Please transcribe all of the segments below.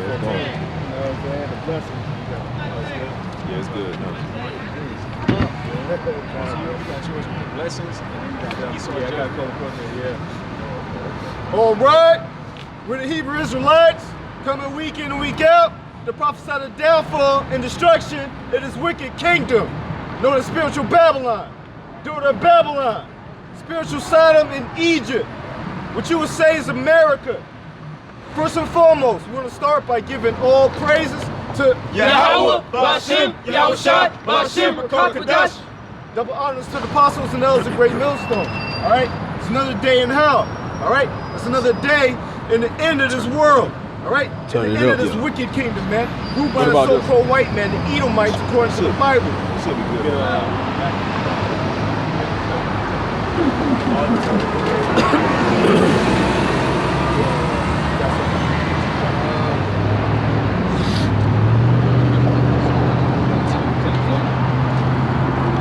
The blessings. Yeah, it's good. No. Blessings. All right, we're the Hebrew Israelites coming week in and week out to prophesy the downfall and destruction of this wicked kingdom known as spiritual Babylon, daughter of Babylon, spiritual Sodom and Egypt, what you would say is America. First and foremost, we want to start by giving all praises to Yahweh, Ba'ashem, Yahushua, Ba'ashem, Rakakadash. Double honors to the apostles and elders of Great Millstone. All right, it's another day in hell. All right, it's another day in the end of this world. All right, in the end of this wicked kingdom, man. Ruled by the so-called white man, the Edomites, according to the Bible. Should be good.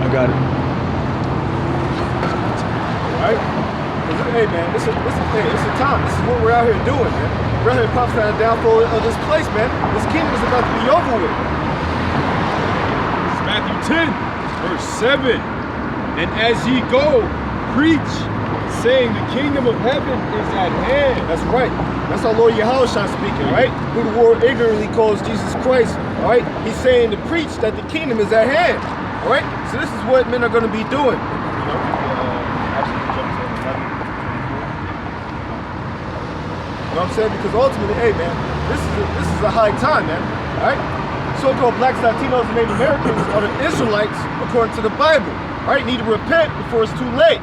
I got it. All right? Hey, man, it's a time. This is what we're out here doing, man. We're out here prophesying the downfall of this place, man. This kingdom is about to be over with. It's Matthew 10, verse 7. And as ye go, preach, saying the kingdom of heaven is at hand. That's right. That's our Lord Yahushua speaking, right? Who the world ignorantly calls Jesus Christ, all right? He's saying to preach that the kingdom is at hand, all right? So this is what men are going to be doing. You know what I'm saying? Because ultimately, hey, man, this is a high time, man, all right? So-called blacks, Latinos, and Native Americans are the Israelites according to the Bible, all right? Need to repent before it's too late,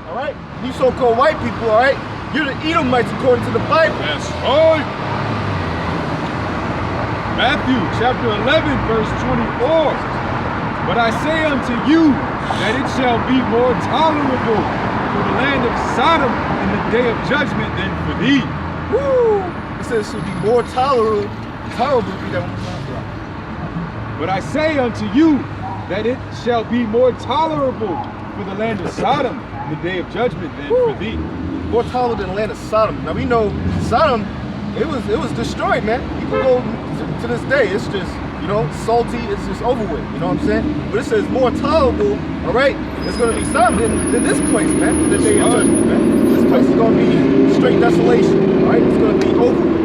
all right? You so-called white people, all right? You're the Edomites according to the Bible. That's right. Matthew chapter 11, verse 24. But I say unto you that it shall be more tolerable for the land of Sodom in the day of judgment than for thee. Woo! It says it should be more tolerable to be that one. But I say unto you that it shall be more tolerable for the land of Sodom in the day of judgment than for thee. More tolerable than the land of Sodom. Now we know Sodom, it was destroyed, man. You can go to this day, it's just, you know, salty, it's just over with, you know what I'm saying? But it says more tolerable, all right, it's going to be Sodom than this place, man, in the day of judgment, man. This place is going to be straight desolation, all right? It's going to be over with.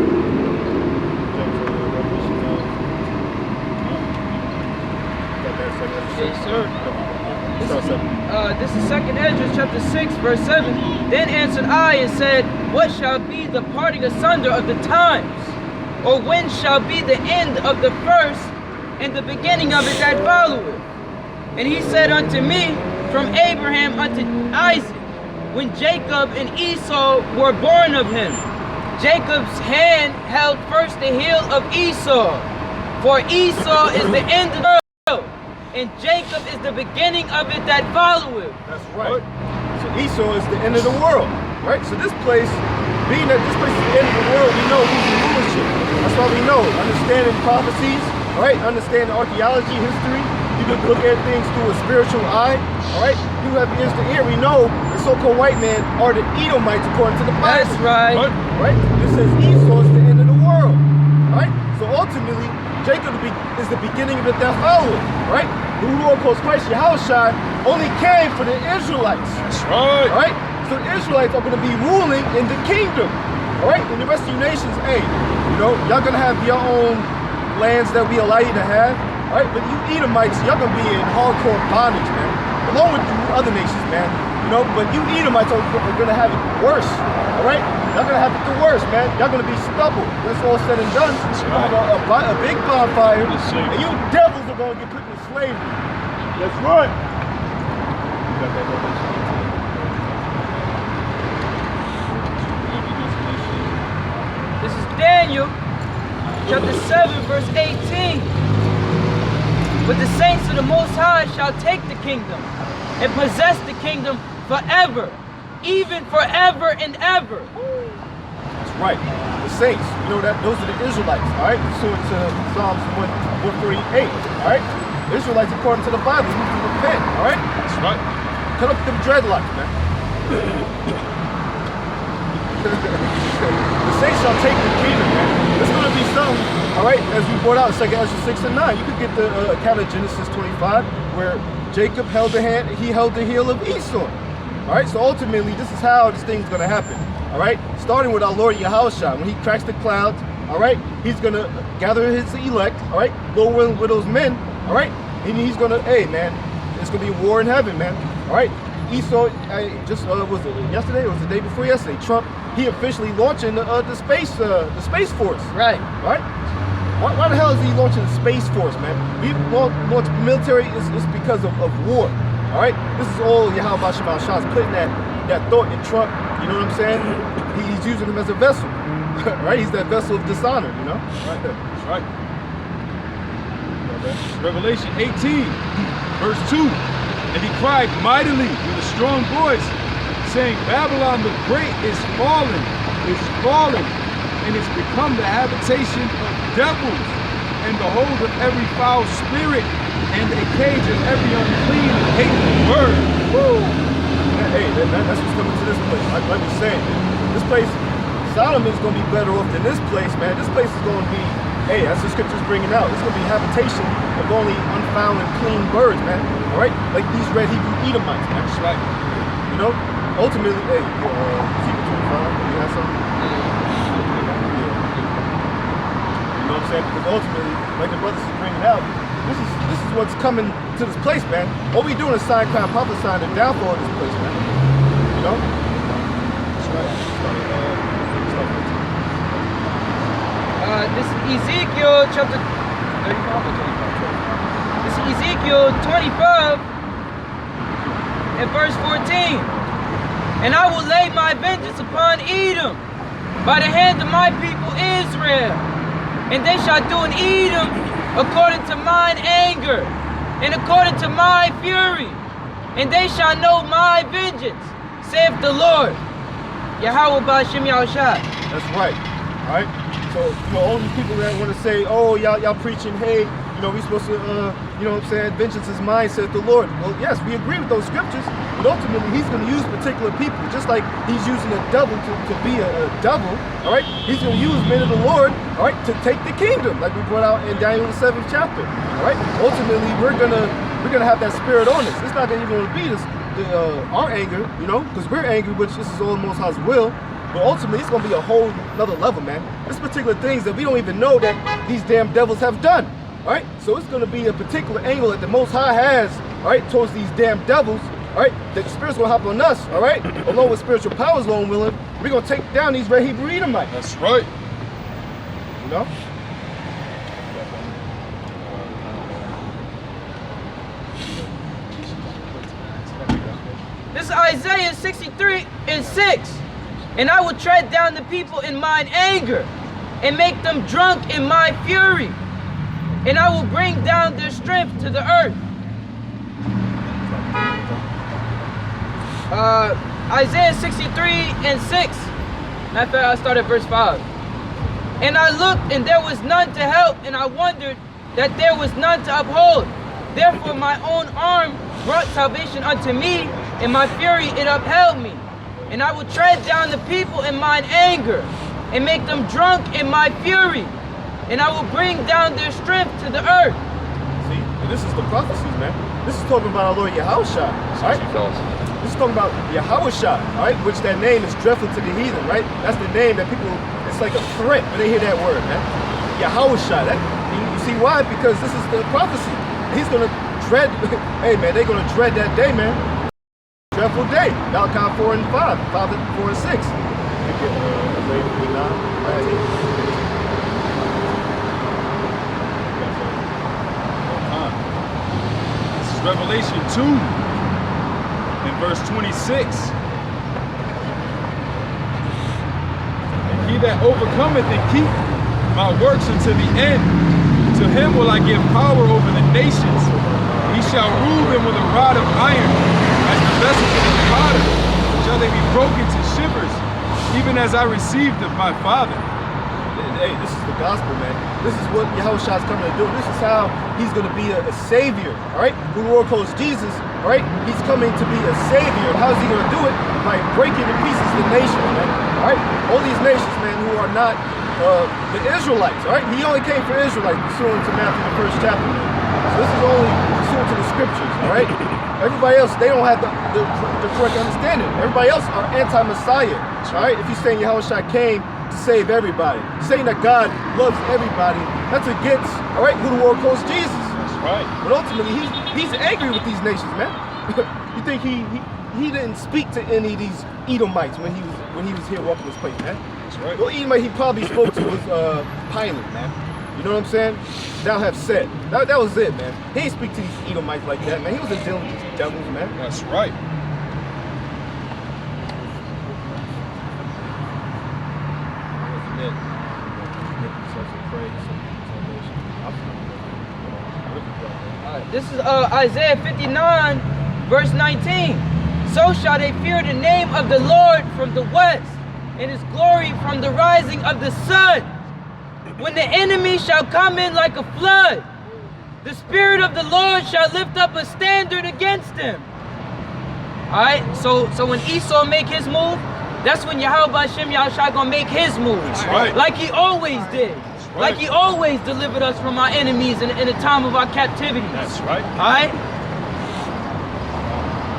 Yes, sir. This is 2nd Ezra chapter 6, verse 7. Then answered I and said, what shall be the parting asunder of the times? Or when shall be the end of the first and the beginning of it that followeth? And he said unto me, from Abraham unto Isaac, when Jacob and Esau were born of him. Jacob's hand held first the heel of Esau, for Esau is the end of the world, and Jacob is the beginning of it that followeth. That's right. So Esau is the end of the world, right? So this place, being that this place is the end of the world, we know who's in rulership. That's why we know, understanding prophecies, all right? Understanding archaeology, history. You can look at things through a spiritual eye, all right? You have ears to hear. We know the so-called white man are the Edomites according to the Bible. That's right. Right? This says Esau is the end of the world, all right? So ultimately, Jacob is the beginning of it that followeth, right? The Lord calls Christ Yahushua only came for the Israelites. That's right. All right? So the Israelites are going to be ruling in the kingdom. All right? And the rest of you nations, hey, you know, y'all going to have your own lands that we allow you to have. All right? But you Edomites, y'all going to be in hardcore bondage, man. Along with you other nations, man. You know, but you Edomites are going to have it worse. All right? Y'all going to have it the worst, man. Y'all going to be stubble when it's all said and done. You're going to have a big bonfire, and you devils are going to get put in slavery. That's right. You got that revelation? This is Daniel, chapter 7, verse 18. But the saints of the Most High shall take the kingdom and possess the kingdom forever, even forever and ever. That's right. The saints, you know that those are the Israelites, all right? Pursuant to Psalms 148, all right? Israelites, according to the Bible, need to repent, all right? That's right. Cut up them dreadlocks, man. The saints shall take the kingdom, man. It's going to be something right, as we brought out, it's like Ezra 6 and 9. You could get the account of Genesis 25, where Jacob held the hand, he held the heel of Esau. All right, so ultimately, this is how this thing's going to happen. All right, starting with our Lord Yahushua. When he cracks the clouds, all right, he's going to gather his elect, all right, go with those men, all right, and he's going to, hey, man, it's going to be a war in heaven, man. All right, Esau, was it yesterday? Or was it the day before yesterday? Trump, he officially launching the space force. Right. Right? Why the hell is he launching the space force, man? We launch military is because of war. All right, this is all Yahweh Shema Shah's putting that thought in Trump. You know what I'm saying? He's using him as a vessel, right? He's that vessel of dishonor. You know? Right there. That's right. Revelation 18, verse 2. And he cried mightily with a strong voice, saying, Babylon the Great is fallen, and it's become the habitation of devils, and the hold of every foul spirit, and a cage of every unclean and hateful word. Woo! Hey, that's what's coming to this place. Like we saying, this place, Solomon's gonna be better off than this place, man. This place is gonna be, hey, as the scripture's bringing out, it's gonna be habitation of only unfound and clean birds, man. All right, like these red Hebrew Edomites, man. That's right. You know, ultimately, hey, Ezekiel 25, you have something? You know what I'm saying? Because ultimately, like the brothers is bringing out, this is what's coming to this place, man. All we doing is sign, crime, prophesying the downfall of this place, man. You know? That's right. This is Ezekiel chapter 35. This is Ezekiel 25 and verse 14. And I will lay my vengeance upon Edom by the hand of my people Israel. And they shall do in Edom according to mine anger and according to my fury. And they shall know my vengeance, saith the Lord. Yahweh Ba'ashem Yahushua. That's right. All right. So, you know, all these people that want to say, oh, y'all preaching, hey, you know, we supposed to, you know what I'm saying, vengeance is mine, saith the Lord. Well, yes, we agree with those scriptures, but ultimately he's going to use particular people, just like he's using the devil to be a devil, all right? He's going to use men of the Lord, all right, to take the kingdom, like we brought out in Daniel the 7th chapter, all right? Ultimately, we're gonna have that spirit on us. It's not going to even be our anger, you know, because we're angry, which this is all the Most High's will. But ultimately, it's going to be a whole another level, man. There's particular things that we don't even know that these damn devils have done, all right? So it's going to be a particular angle that the Most High has, all right, towards these damn devils, all right? That the Spirit's going to hop on us, all right? Along with spiritual powers, Lord willing, we're going to take down these red Hebrew Edomites. That's right. You know? This is Isaiah 63 and 6. And I will tread down the people in mine anger, and make them drunk in my fury. And I will bring down their strength to the earth. Isaiah 63 and 6. Matter of fact, I start at verse 5. And I looked, and there was none to help, and I wondered that there was none to uphold. Therefore my own arm brought salvation unto me, and my fury it upheld me. And I will tread down the people in mine anger, and make them drunk in my fury. And I will bring down their strength to the earth. See, and this is the prophecies, man. This is talking about our Lord Yahushua, right? This is talking about Yahushua, right? Which that name is dreadful to the heathen, right? That's the name that people, it's like a threat when they hear that word, man. Yahushua, you see why? Because this is the prophecy. He's gonna dread, hey man, they're gonna dread that day, man. Dreadful day. Malachi 4 and 5, 4 and 6. This is Revelation 2 and verse 26. And he that overcometh and keep my works unto the end, to him will I give power over the nations. He shall rule them with a rod of iron. As the vessels of the potter, shall they be broken to shivers, even as I received of my Father. Hey, this is the gospel, man. This is what Yahushua's coming to do. This is how he's going to be a savior, all right? Who the Lord calls Jesus, all right? He's coming to be a savior. And how's he going to do it? By breaking to pieces the nations, man, all right? All these nations, man, who are not the Israelites, all right? He only came for Israelites, pursuant to Matthew, the 1st chapter, man. So this is only pursuant to the scriptures, all right? Everybody else, they don't have the correct understanding. Everybody else are anti-Messiah, all right? If you're saying Yahushua came to save everybody, saying that God loves everybody, that's against, all right, who the world calls Jesus. That's right. But ultimately, he's angry with these nations, man. You think he didn't speak to any of these Edomites when he was here walking this place, man? That's right. The only Edomite he probably spoke to was Pilate, man. You know what I'm saying? Thou have said. That was it, man. He didn't speak to these Edomites like that, man. He wasn't dealing with these devils, man. That's right. This is Isaiah 59, verse 19. So shall they fear the name of the Lord from the west, and his glory from the rising of the sun. When the enemy shall come in like a flood, the Spirit of the Lord shall lift up a standard against him. Alright, so when Esau make his move, that's when Yahweh Shem Yahushua gonna make his move. That's right. Like he always did. Right. Like he always delivered us from our enemies in the time of our captivity. That's right. Alright?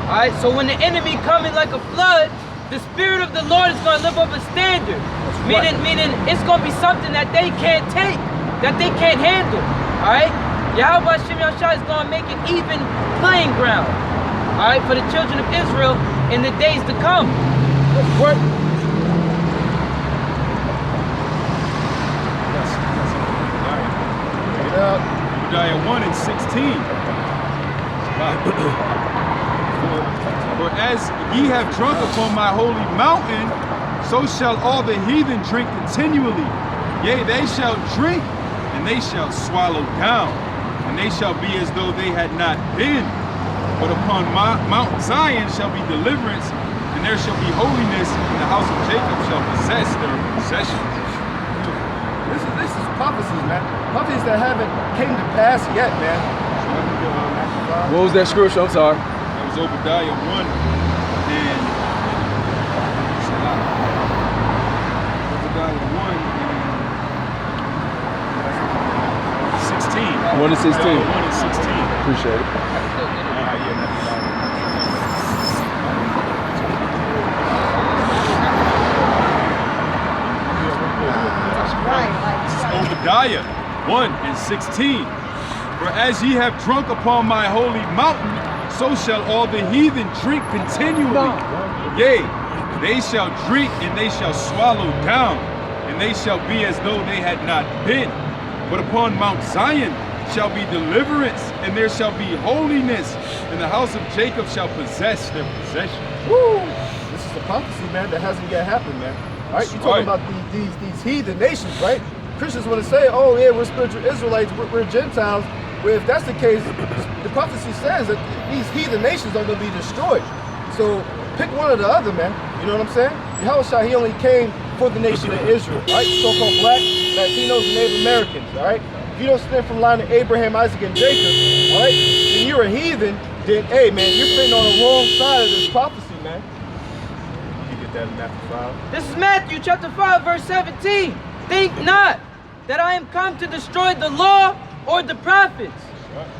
Alright, so when the enemy coming like a flood, the Spirit of the Lord is going to lift up a standard. Meaning it's going to be something that they can't take, that they can't handle. Alright? Yahweh Shem Yahushua is going to make an even playing ground. Alright, for the children of Israel in the days to come. What? Obadiah 1 and 16. For as ye have drunk upon my holy mountain, so shall all the heathen drink continually. Yea, they shall drink, and they shall swallow down, and they shall be as though they had not been. But upon Mount Zion shall be deliverance, and there shall be holiness, and the house of Jacob shall possess their possessions. This is prophecies, man. Prophecies that haven't came to pass yet, man. What was that scripture? I'm sorry. That was Obadiah 1 and Obadiah 1 and 16. 1 and 16. Obadiah 1 and 16. Appreciate it. Obadiah 1 and 16. For as ye have drunk upon my holy mountain, so shall all the heathen drink continually. Yea, they shall drink and they shall swallow down, and they shall be as though they had not been. But upon Mount Zion shall be deliverance, and there shall be holiness, and the house of Jacob shall possess their possession. Woo! This is a prophecy, man, that hasn't yet happened, man. All right, you're talking about these heathen nations, right? Christians want to say, oh yeah, we're spiritual Israelites, we're Gentiles. Well, if that's the case, the prophecy says that these heathen nations are going to be destroyed. So pick one or the other, man. You know what I'm saying? Yahushua, he only came for the nation of Israel, right? So-called black, Latinos, and Native Americans, all right? If you don't stand for the line of Abraham, Isaac, and Jacob, all right, then you're a heathen, then, hey, man, you're sitting on the wrong side of this prophecy, man. You get that in Matthew 5? This is Matthew chapter 5, verse 17. Think not that I am come to destroy the law or the prophets.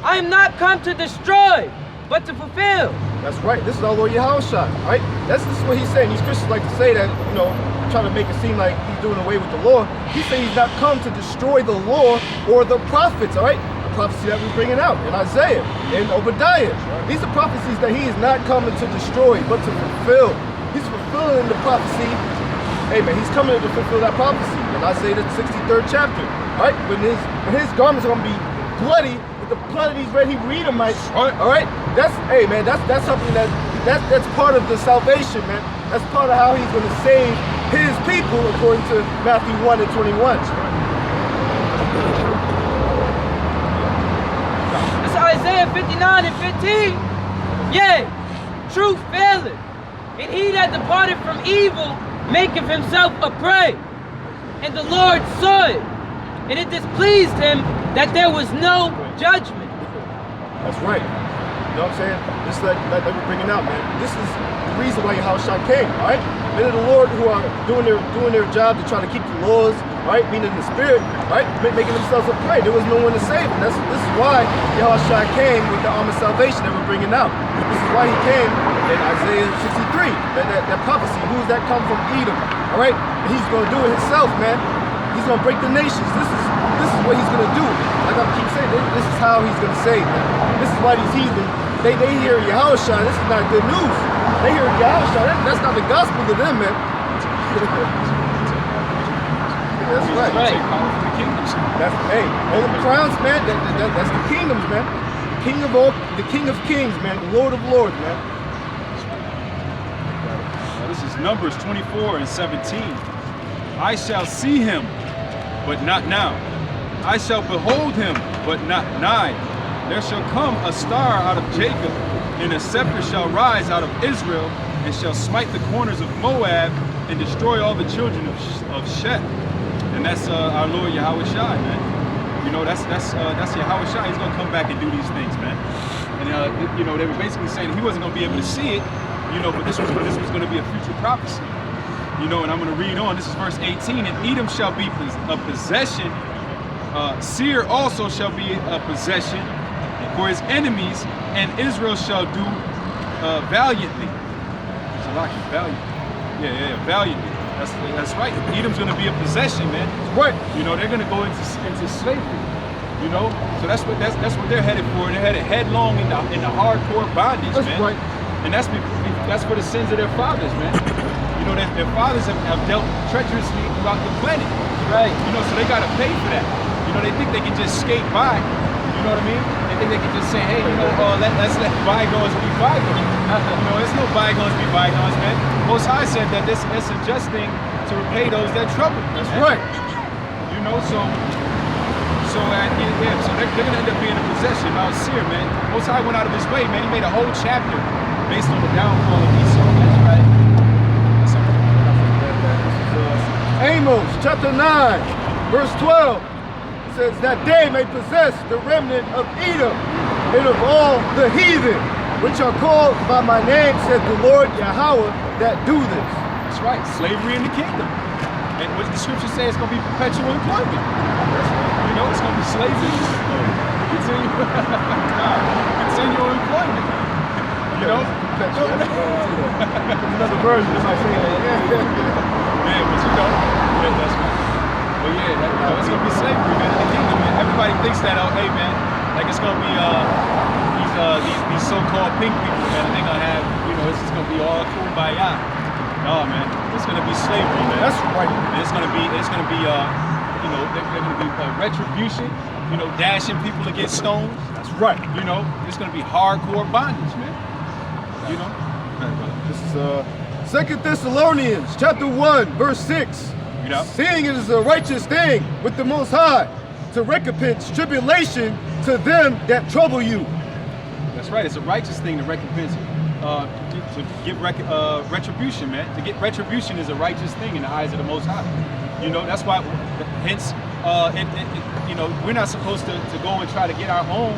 I am not come to destroy, but to fulfill. That's right. This is our Lord Yahushua, right? This is what he's saying. These Christians like to say that, you know, trying to make it seem like he's doing away with the law. He's saying he's not come to destroy the law or the prophets, all right? The prophecy that we're bringing out in Isaiah, in Obadiah. These are prophecies that he is not coming to destroy, but to fulfill. He's fulfilling the prophecy. Hey man, he's coming to fulfill that prophecy in Isaiah the 63rd chapter, right? When his garments are gonna be bloody with the blood of these red Hebrew Edomites, all right? That's, hey man, that's something that's part of the salvation, man. That's part of how he's gonna save his people according to Matthew 1 and 21. This is Isaiah 59 and 15. Yea, truth faileth, and he that departed from evil maketh himself a prey. And the Lord saw it, and it displeased him that there was no judgment. That's right. You know what I'm saying? This is like we're bringing out, man. This is the reason why Yahushua came, all right? men of the Lord who are doing their job to try to keep the laws, right? Meaning the spirit, right? Making themselves a prey. There was no one to save them. This is why Yahushua came with the arm of salvation that we're bringing out. This is why he came in Isaiah 63, that prophecy. Who is that come from Edom? All right? And he's going to do it himself, man. He's going to break the nations. This is what he's going to do. Like I keep saying, this is how he's going to save them. This is why these heathen, they hear Yahushua. This is not good news. They hear Yahushua. That's not the gospel to them, man. That's right. That's all the crowns, man. That's the kingdoms, man. The King of Kings, man. The Lord of Lords, man. This is Numbers 24 and 17. I shall see him, but not now. I shall behold him, but not nigh. There shall come a star out of Jacob, and a scepter shall rise out of Israel, and shall smite the corners of Moab, and destroy all the children of Shet. And that's our Lord Yahweh Shai, man. You know, that's Yahweh Shai. He's gonna come back and do these things, man. And you know, they were basically saying he wasn't gonna be able to see it, you know, but this was gonna be a future prophecy. You know, and I'm gonna read on. This is verse 18. And Edom shall be a possession. Seir also shall be a possession for his enemies, and Israel shall do valiantly. So like valiant. Yeah, valiantly. That's right. Edom's gonna be a possession, man. Right. You know, they're gonna go into slavery. You know, so that's what they're headed for. They're headed headlong in the hardcore bondage, that's man. Right. And that's for the sins of their fathers, man. You know, their fathers have dealt treacherously throughout the planet. Right. You know, so they gotta pay for that. You know, they think they can just skate by. You know what I mean? They think they can just say, hey, you know, let's let bygones be bygones. You know, there's no bygones be bygones, man. Most High said that it's a just thing to repay those that trouble. That's man. right. You know, so they're gonna end up being a possession. Now, Seir, man, Most High went out of his way, man. He made a whole chapter based on the downfall of Esau. That's right. Amos chapter 9, verse 12 says that they may possess the remnant of Edom and of all the heathen, which are called by my name, said the Lord Yahweh, that do this. That's right. Slavery in the kingdom. And what the scripture says, it's going to be perpetual employment. You know, it's going to be slavery. Continual employment. You know? Another version of my saying. Man, but you know, that's right. But yeah, it's going to be slavery, man, in the kingdom, man. Everybody thinks that, oh, hey, man, like it's going to be these so-called pink people, man, and they're going to have, you know, it's just going to be all kumbaya. No, man, it's going to be slavery, man. That's right. And it's going to be, you know, they're going to be retribution, you know, dashing people against stones. That's right. You know, it's going to be hardcore bondage, man. You know? This is 2 Thessalonians chapter 1, verse 6. You know? Seeing it is a righteous thing with the Most High to recompense tribulation to them that trouble you. That's right. It's a righteous thing to recompense, to give retribution, man. To get retribution is a righteous thing in the eyes of the Most High. You know, that's why, hence, you know, we're not supposed to go and try to get our own,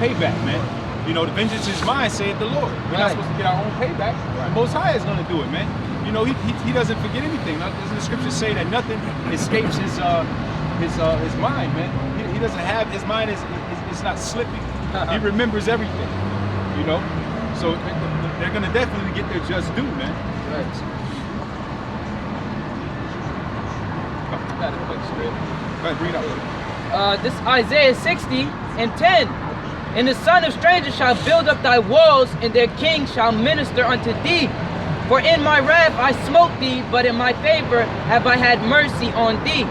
payback, man. You know, the vengeance is mine, saith the Lord. We're not supposed to get our own payback. Right. The Most High is going to do it, man. You know, he doesn't forget anything. Doesn't the scriptures say that nothing escapes his mind, man? He doesn't have, his mind is not slipping. He remembers everything, you know? So they're going to definitely get their just due, man. Right. Right, read out. This Isaiah 60 and 10. And the son of strangers shall build up thy walls, and their king shall minister unto thee. For in my wrath I smote thee, but in my favor have I had mercy on thee.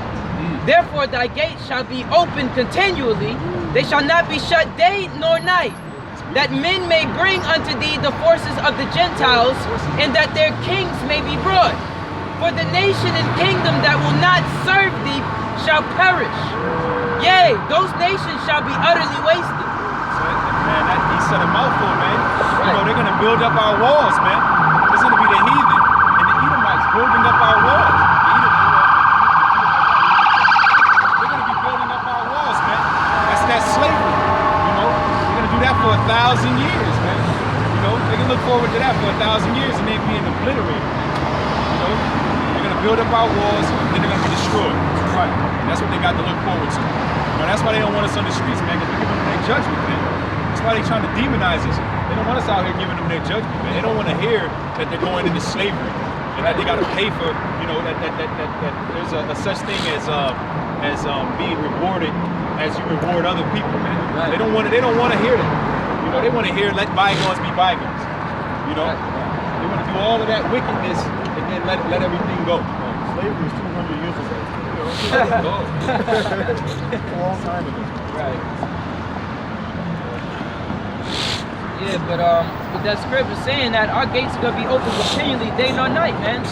Therefore thy gates shall be open continually, they shall not be shut day nor night, that men may bring unto thee the forces of the Gentiles, and that their kings may be brought. For the nation and kingdom that will not serve thee shall perish. Yea, those nations shall be utterly wasted. Man, he said a mouthful, man. You know, they're going to build up our walls, man. It's going to be the heathen and the Edomites building up our walls. They're going to be building up our walls, man. That's slavery, you know. They're going to do that for 1,000 years, man. You know, they can look forward to after that for 1,000 years and they're being obliterated. You know, they're gonna build up our walls, then they're gonna be destroyed. Right. And that's what they got to look forward to. You know, that's why they don't want us on the streets, man, because we're giving them their judgment, man. That's why they're trying to demonize us. They don't want us out here giving them their judgment, man. They don't want to hear that they're going into slavery and that they got to pay for, you know, that there's a such thing as being rewarded as you reward other people, man. Right. They don't want to hear that. You know, they want to hear let bygones be bygones. You know, they want to do all of that wickedness and then let everything go. Slavery is 200 years ago. A long time ago. Right. Yeah, but that script is saying that our gates are gonna be open continually, day nor night, man.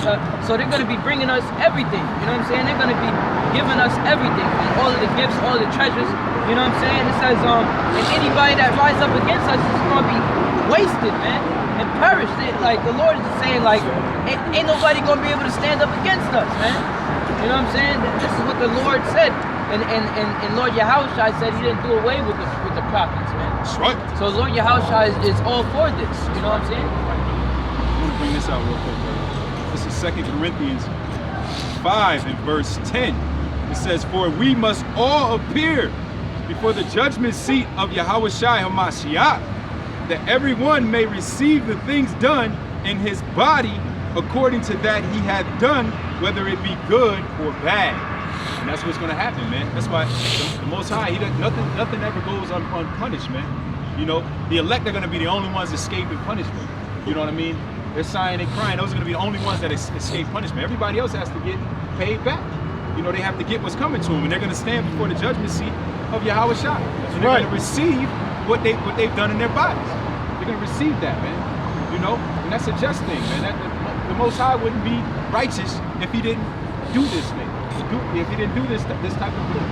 So they're gonna be bringing us everything. You know what I'm saying? They're gonna be giving us everything, man. All of the gifts, all of the treasures. You know what I'm saying? It says, and anybody that rises up against us is gonna be wasted, man, and perish. Like the Lord is just saying, like, ain't nobody gonna be able to stand up against us, man. You know what I'm saying? This is what the Lord said. And Lord Yahushua said he didn't do away with the prophets, man. That's right. So Lord Yahushua is all for this. You know what I'm saying? I'm going to bring this out real quick, brother. This is 2 Corinthians 5 and verse 10. It says, for we must all appear before the judgment seat of Yahushua HaMashiach, that everyone may receive the things done in his body according to that he hath done, whether it be good or bad. And that's what's going to happen, man. That's why the Most High, nothing ever goes unpunished, man. You know, the elect are going to be the only ones escaping punishment. You know what I mean? They're sighing and crying. Those are going to be the only ones that escape punishment. Everybody else has to get paid back. You know, they have to get what's coming to them, and they're going to stand before the judgment seat of Yahushua. And they're going to receive what they've done in their bodies. They're going to receive that, man. You know, and that's a just thing, man. The Most High wouldn't be righteous if he didn't do this thing. If he didn't do this type of thing,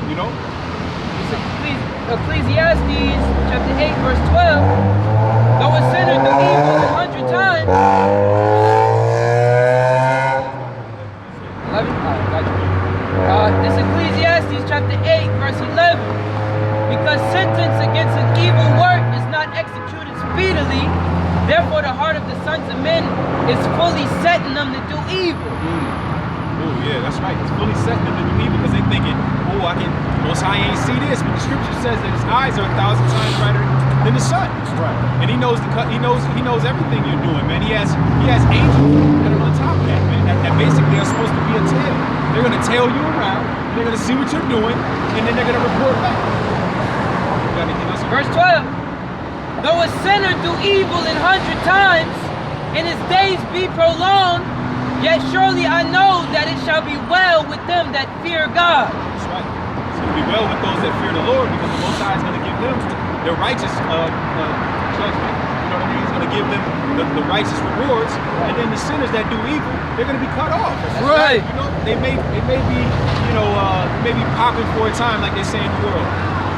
you know? Ecclesiastes chapter 8 verse 12, though a sinner do evil 100 times. 11? This Ecclesiastes chapter 8 verse 11, because sentence against an evil work is not executed speedily, therefore the heart of the sons of men is fully set in them to do evil. Oh yeah, that's right. It's fully set them to do evil because they're thinking, oh, Most High ain't see this, but the scripture says that his eyes are 1,000 times brighter than the sun. Right. And he knows everything you're doing, man. He has angels that are on top of that, man. That basically are supposed to be a tail. They're gonna tail you around, they're gonna see what you're doing, and then they're gonna report back. You got anything else? Verse 12. Though a sinner do evil 100 times, and his days be prolonged, yet surely I know that it shall be well with them that fear God. That's right. It's going to be well with those that fear the Lord, because the Most High is going to give them their righteous judgment. You know what I mean? He's going to give them the righteous rewards, and then the sinners that do evil, they're going to be cut off. That's right. You know, they may be, you know, maybe popping for a time, like they say in the world.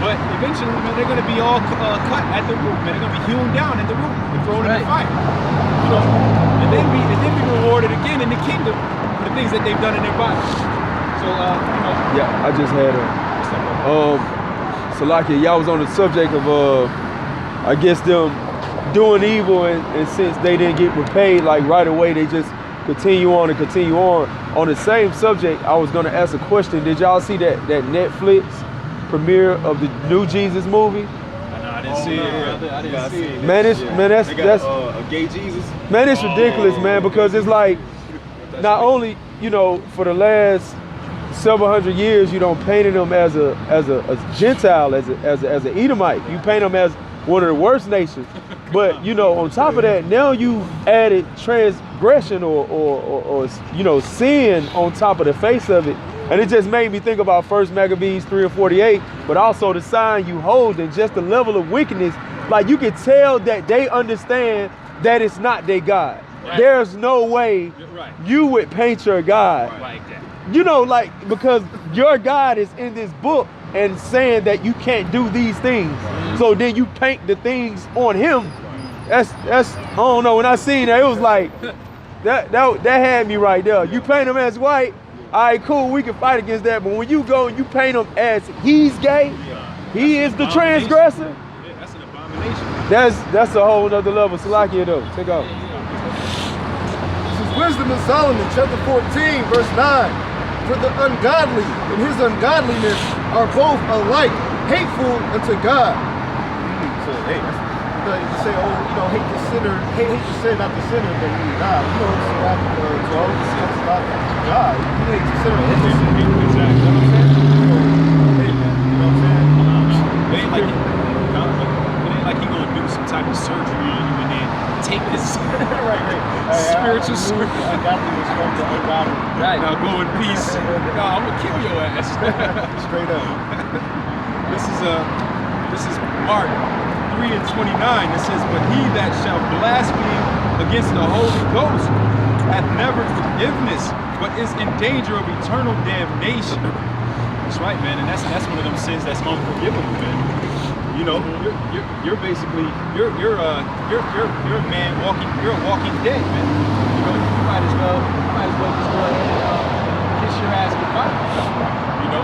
But eventually, man, they're going to be all cut at the root, man. They're going to be hewn down at the root and thrown in the fire. You know, and then be rewarded again in the kingdom for the things that they've done in their bodies. So, you know. Yeah, I just had Salakia, y'all was on the subject of, I guess them doing evil, and since they didn't get repaid like right away, they just continue on. On the same subject, I was going to ask a question. Did y'all see that Netflix premiere of the new Jesus movie? I didn't see it, brother. I didn't see it. Man, that's a gay Jesus. Man, it's ridiculous, man, because it's like, not only, you know, for the last several hundred years, you don't painted him as a Gentile, as an Edomite. You paint him as one of the worst nations. But, you know, on top of that, now you added transgression or you know, sin on top of the face of it. And it just made me think about 1 Maccabees 3 and 48, but also the sign you hold and just the level of wickedness. Like, you can tell that they understand that it's not their God. Right. There's no way you would paint your God. Like that. You know, like, because your God is in this book and saying that you can't do these things. So then you paint the things on him. That's I don't know, when I seen that, it was like, that had me right there. You paint him as white, all right, cool, we can fight against that. But when you go and you paint him as he's gay, he is the transgressor. Yeah, that's an abomination. That's a whole other level. Salakia though. Take off. This is Wisdom of Solomon, chapter 14, verse 9. For the ungodly and his ungodliness are both alike hateful unto God. So, hey, you say, oh, you know, hate the sinner, hate the sin, not the sinner, but God. You know, so that 12 talks about God. You hate the sinner, hate the sinner. Exactly. You know what I'm saying? So, hey, man, you know what I'm saying? It ain't like he gonna do some type of surgery on you and then take this right. spiritual surgery. Ungodliness from the ungodly. Right. Now go in peace. No, I'm gonna kill your ass. Straight up. This is Mark 3:29. It says, "But he that shall blaspheme against the Holy Ghost hath never forgiveness, but is in danger of eternal damnation." That's right, man, and that's one of them sins that's unforgivable, man. You know, you're basically you're a man walking. You're a walking dead, man. You know, you might as well just go ahead and kiss your ass goodbye. You know,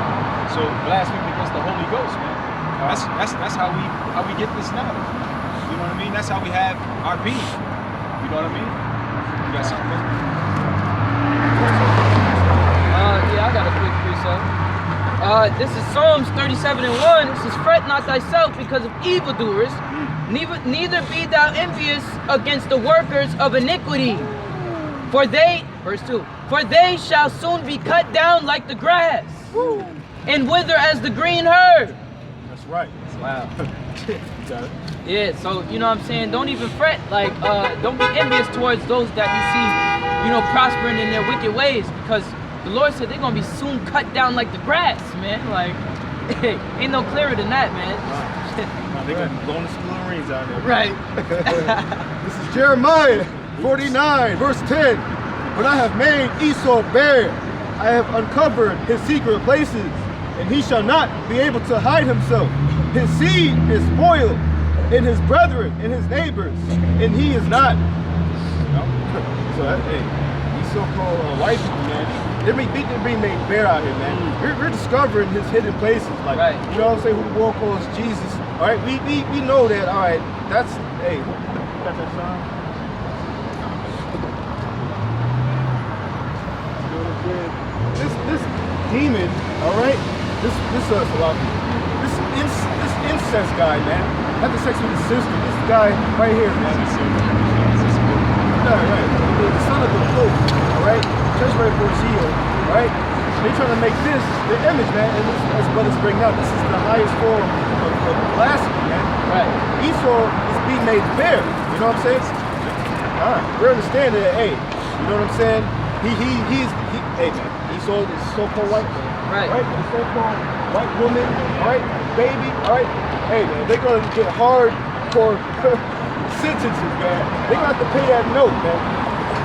so blaspheme against the Holy Ghost, man. That's how we get this knowledge. You know what I mean? That's how we have our being. You know what I mean? You got something, man? Yeah, I got a quick precept. This is Psalms 37:1. It says, "Fret not thyself because of evildoers, neither be thou envious against the workers of iniquity. For they," verse 2, "for they shall soon be cut down like the grass, and wither as the green herb." That's right. Wow. Got it. Yeah, so you know what I'm saying? Don't even fret. Like, don't be envious towards those that you see, you know, prospering in their wicked ways, because the Lord said they're gonna be soon cut down like the grass, man. Like, ain't no clearer than that, man. They're going to be blowing the smithereens out there. Right. This is Jeremiah 49, verse 10. "When I have made Esau bare, I have uncovered his secret places, and he shall not be able to hide himself. His seed is spoiled, and his brethren, and his neighbors, and he is not." So, hey, these so-called white people, man, they're being made bare out here, man. We're discovering his hidden places, like, right. You know what I'm saying, who the world calls Jesus. All right, we know that, all right, that's, hey, got that song? This demon, all right, this incest guy, man, having sex with his sister. This guy right here, man. Right. The son of the Pope, all right, Treasury Borgia, all right. They're trying to make this the image, man, and this, as brothers bring up, this is the highest form of blasphemy, man. Right. Esau is being made bare. You know what I'm saying? All right. We're understanding that. Hey, you know what I'm saying? He's hey, man. Esau is so-called white man. Right. Right. The so-called white woman. All right. Baby. All right. Hey, man. They're gonna get hardcore sentences, man. They're gonna have to pay that note, man.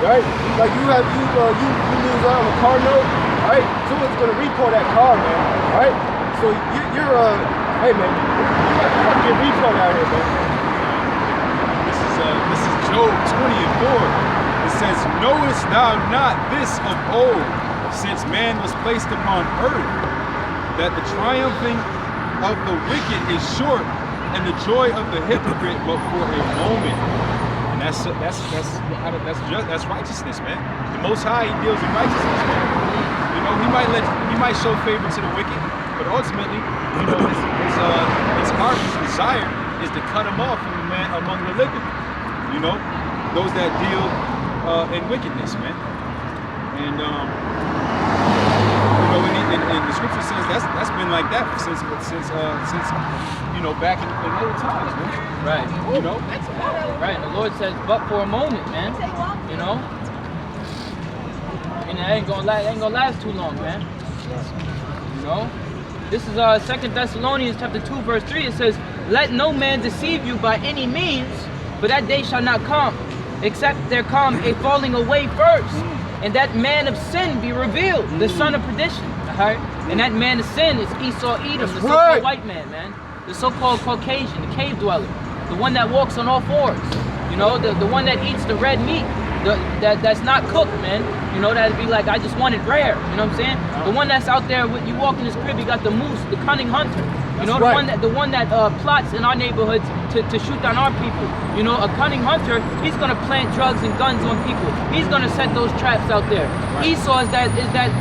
Right? Like you lose out on a car note. Right? Someone's gonna repo that car, man. Right? So you're hey, man. You got to get repo out here, man. This is Job 20:4. It says, "Knowest thou not this of old, since man was placed upon earth, that the triumphing of the wicked is short, and the joy of the hypocrite but for a moment." And that's righteousness, man. The Most High, he deals in righteousness, man. You know, he might show favor to the wicked, but ultimately, you know, his heart, his desire is to cut him off from among the living. You know, those that deal in wickedness, man. And you know, and the scripture says that's been like that since you know, back in old times, man. Right. You know. Right. The Lord says, "But for a moment, man." You know. And it ain't gonna last too long, man. You know. This is 2 Thessalonians chapter 2, verse 3. It says, "Let no man deceive you by any means, for that day shall not come, except there come a falling away first, and that man of sin be revealed, the son of perdition." Right? And that man of sin is Esau Edom, the so-called white man, man. The so-called Caucasian, the cave dweller, the one that walks on all fours. You know, the one that eats the red meat, that's not cooked, man. You know, that'd be like, I just want it rare. You know what I'm saying? The one that's out there, you walk in his crib, he got the moose, the cunning hunter. You know, That's right. the one that plots in our neighborhoods to shoot down our people. You know, a cunning hunter, he's gonna plant drugs and guns on people. He's gonna set those traps out there. Right. Esau is that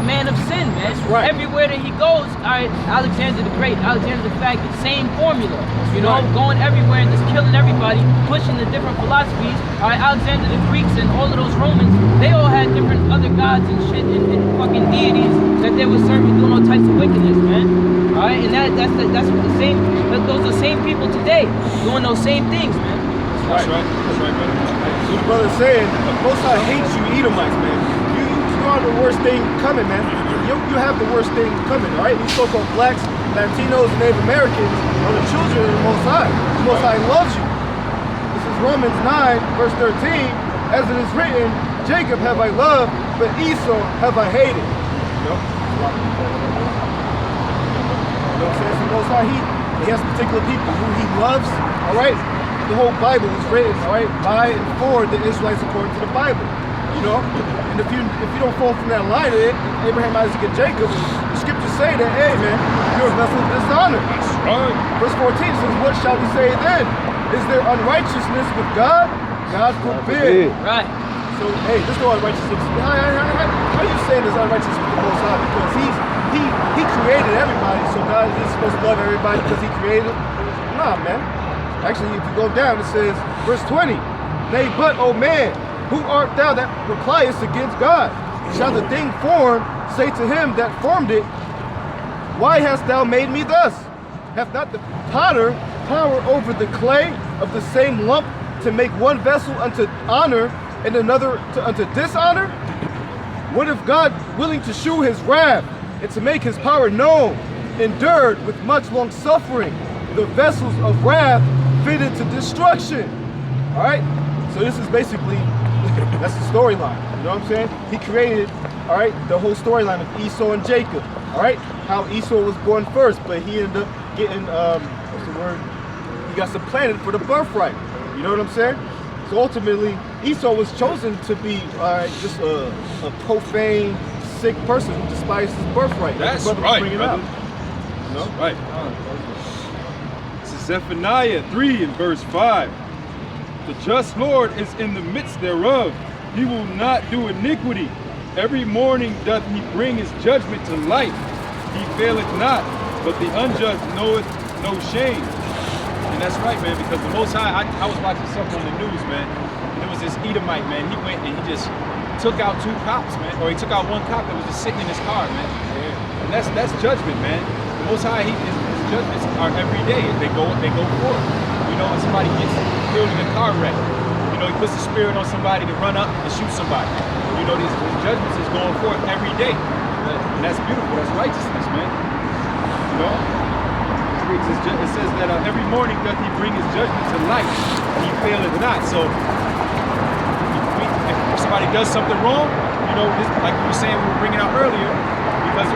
man of sin, man. That's right. Everywhere that he goes, all right, Alexander the Great, Alexander the Faggot, same formula. You know, right. going everywhere and just killing everybody, pushing the different philosophies. All right, Alexander the Greeks and all of those Romans, they all had different other gods and shit and fucking deities that they were serving, doing all types of wickedness, man. All right, and that's what the same, those are the same people today doing those same things, man. That's right. That's right, brother. So the brother's saying, Most High hates you Edomites, man. You are the worst thing coming, man. You have the worst thing coming, all right? These so-called blacks, Latinos, and Native Americans are the children of the Most High. The Most High loves you. This is Romans 9, verse 13. As it is written, Jacob have I loved, but Esau have I hated. You know? You know what I'm saying? So the Most High, he has particular people who he loves, all right? The whole Bible was written, all right, by and for the Israelites according to the Bible. You know? And if you don't fall from that line of it, Abraham, Isaac, and Jacob, the scriptures say that, hey man, you're a vessel of dishonor. That's right. Verse 14 says, what shall we say then? Is there unrighteousness with God? God forbid. Right. So, hey, there's no unrighteousness. How are you saying there's unrighteousness with the Most High? Because he created everybody, so God is supposed to love everybody because he created? Nah, man. Actually, if you go down, it says, verse 20, nay, but, O man, who art thou that repliest against God? Shall the thing formed say to him that formed it, why hast thou made me thus? Hath not the potter power over the clay of the same lump to make one vessel unto honor and another unto dishonor? What if God, willing to shew his wrath and to make his power known, endured with much long suffering the vessels of wrath fitted to destruction? All right, so this is basically, that's the storyline, you know what I'm saying? He created, all right, the whole storyline of Esau and Jacob, all right? How Esau was born first, but he ended up getting, what's the word? He got supplanted for the birthright, you know what I'm saying? So ultimately, Esau was chosen to be, just a profane, sick person who despised his birthright. That's Brother was right, bringing brother. out, you know? Right. This is Zephaniah 3 and verse 5. The just Lord is in the midst thereof. He will not do iniquity. Every morning doth he bring his judgment to light. He faileth not, but the unjust knoweth no shame. And that's right, man, because the Most High, I was watching something on the news, man. And there was this Edomite, man. He went and he just took out 2 cops, man. Or he took out 1 cop that was just sitting in his car, man. And that's judgment, man. The Most High, his judgments are every day. They go forth. You know, when somebody gets killed in a car wreck, you know, he puts the spirit on somebody to run up and shoot somebody. You know, his judgments is going forth every day. And that's beautiful. That's righteousness, man. You know? It says that every morning doth he bring his judgment to light. He faileth not. So if somebody does something wrong, you know, this, like we were saying, we were bringing out earlier, because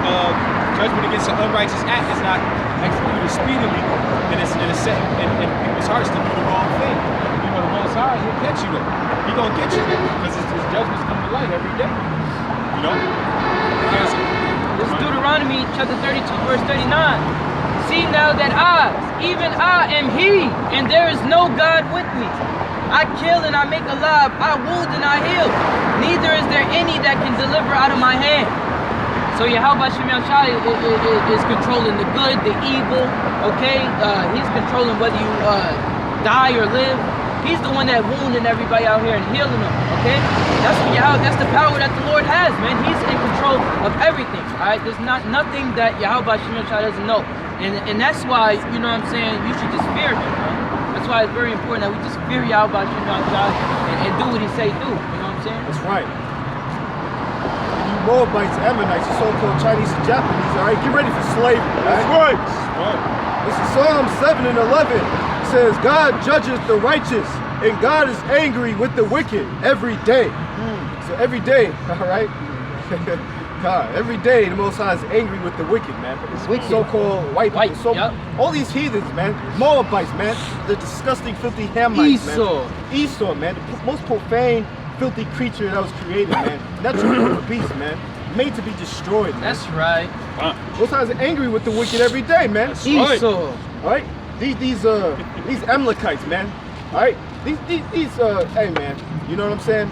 judgment against an unrighteous act is not executed speedily, and it's set in people's hearts to do the wrong thing. You know, the Most High, he'll catch you though. He's gonna get you because his judgments come to light every day. You know? This is Deuteronomy chapter 32, verse 39. See now that I, even I am he, and there is no God with me. I kill and I make alive, I wound and I heal. Neither is there any that can deliver out of my hand. So Yahweh Shem Yahshai is controlling the good, the evil, okay? He's controlling whether you die or live. He's the one that wounding everybody out here and healing them, okay? That's the power that the Lord has, man. He's in control of everything, all right? There's nothing that Yahweh Shem Yahshai doesn't know. And that's why, you know what I'm saying, you should just fear him, man. That's why it's very important that we just fear Yahweh Shem Yahshai and do what he say do, you know what I'm saying? That's right. You Moabites, Ammonites, you so-called Chinese and Japanese, all right? Get ready for slavery, That's right? right. This is Psalm 7 and 11. It says, God judges the righteous, and God is angry with the wicked every day. So every day, all right? God, every day the Most High is angry with the wicked, man. Wicked. So-called white people. Yep. All these heathens, man. Moabites, man. The disgusting, filthy Hamites, Esau. man. Esau, man. The most profane, filthy creature that was created, man. Natural beast, man. made to be destroyed, man. That's right. Most High is angry with the wicked every day, man. That's right. Esau. All right, these Amalekites, man. All right, these hey, man. You know what I'm saying?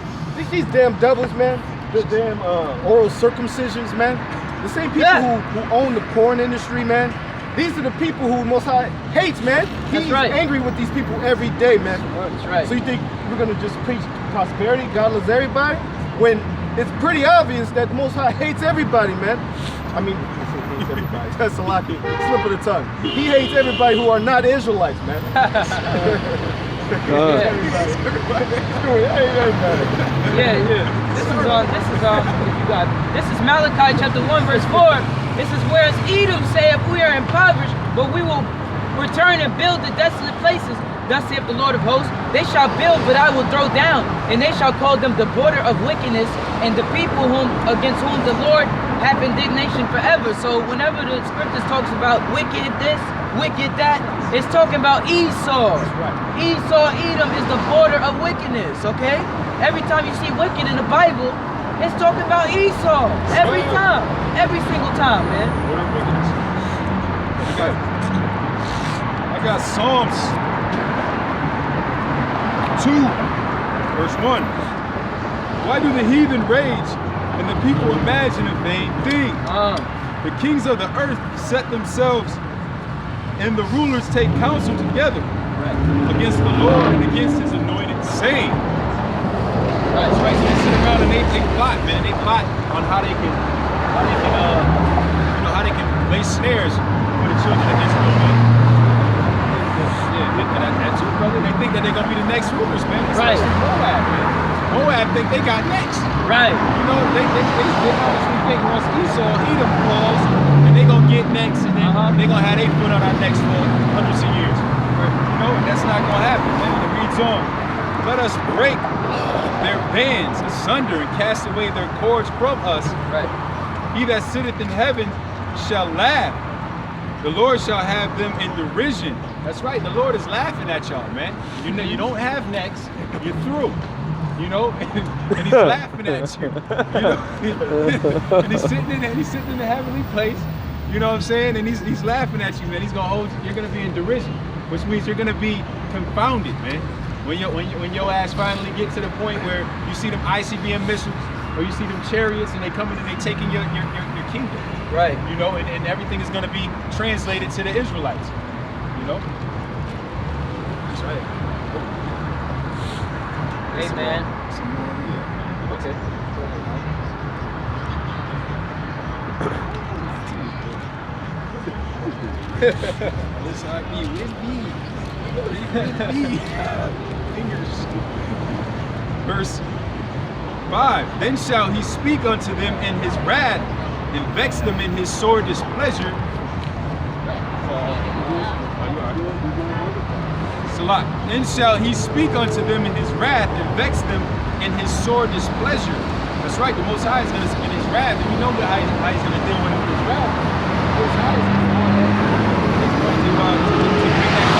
These damn devils, man. The damn oral circumcisions, man. The same people who own the porn industry, man. These are the people who Most High hates, man. He's right. angry with these people every day, man. That's right. So you think we're gonna just preach prosperity, God loves everybody, when it's pretty obvious that the Most High hates everybody, man. I mean, I say hates everybody. That's a lot. Slip of the tongue. He hates everybody who are not Israelites, man. This is Malachi chapter 1 verse 4. This is whereas Edom saith, we are impoverished, but we will return and build the desolate places. Thus saith the Lord of hosts, they shall build, but I will throw down, and they shall call them the border of wickedness, and the people against whom the Lord hath indignation forever. So whenever the scriptures talks about wicked this, wicked that, it's talking about Esau. Esau, Edom is the border of wickedness, okay? Every time you see wicked in the Bible, it's talking about Esau. Every time. Every single time, man. I got Psalms 2, verse 1. Why do the heathen rage and the people imagine a vain thing? The kings of the earth set themselves and the rulers take counsel together against the Lord and against his anointed, saying. That's right. So they sit around and they plot, man. They plot on how they can lay snares for the children of Israel, man. That's true, brother. They think that they're gonna be the next rulers, man. Right. Especially Moab, man. Moab think they got next. Right. You know, they honestly think once Esau, Edom falls, and they gonna get next, and then they gonna have their foot on our necks for hundreds of years. You know, that's not gonna happen, man. It reads on. Let us break their bands asunder and cast away their cords from us. Right. He that sitteth in heaven shall laugh. The Lord shall have them in derision. That's right. The Lord is laughing at y'all, man. You know, you don't have next. You're through. You know, and he's laughing at you. You know? And he's sitting in the heavenly place. You know what I'm saying? And he's laughing at you, man. He's gonna hold you. You're gonna be in derision, which means you're gonna be confounded, man. When your ass finally get to the point where you see them ICBM missiles or you see them chariots and they coming and they taking your kingdom. Right. You know, and everything is gonna be translated to the Israelites. You know? That's right. Amen. Okay. This I be with me. Verse 5. Then shall he speak unto them in his wrath and vex them in his sore displeasure. Salah. Then shall he speak unto them in his wrath and vex them in his sore displeasure. That's right, the Most High is going to spin his wrath, and we know how he's going to deal with his wrath. The Most High is going to bring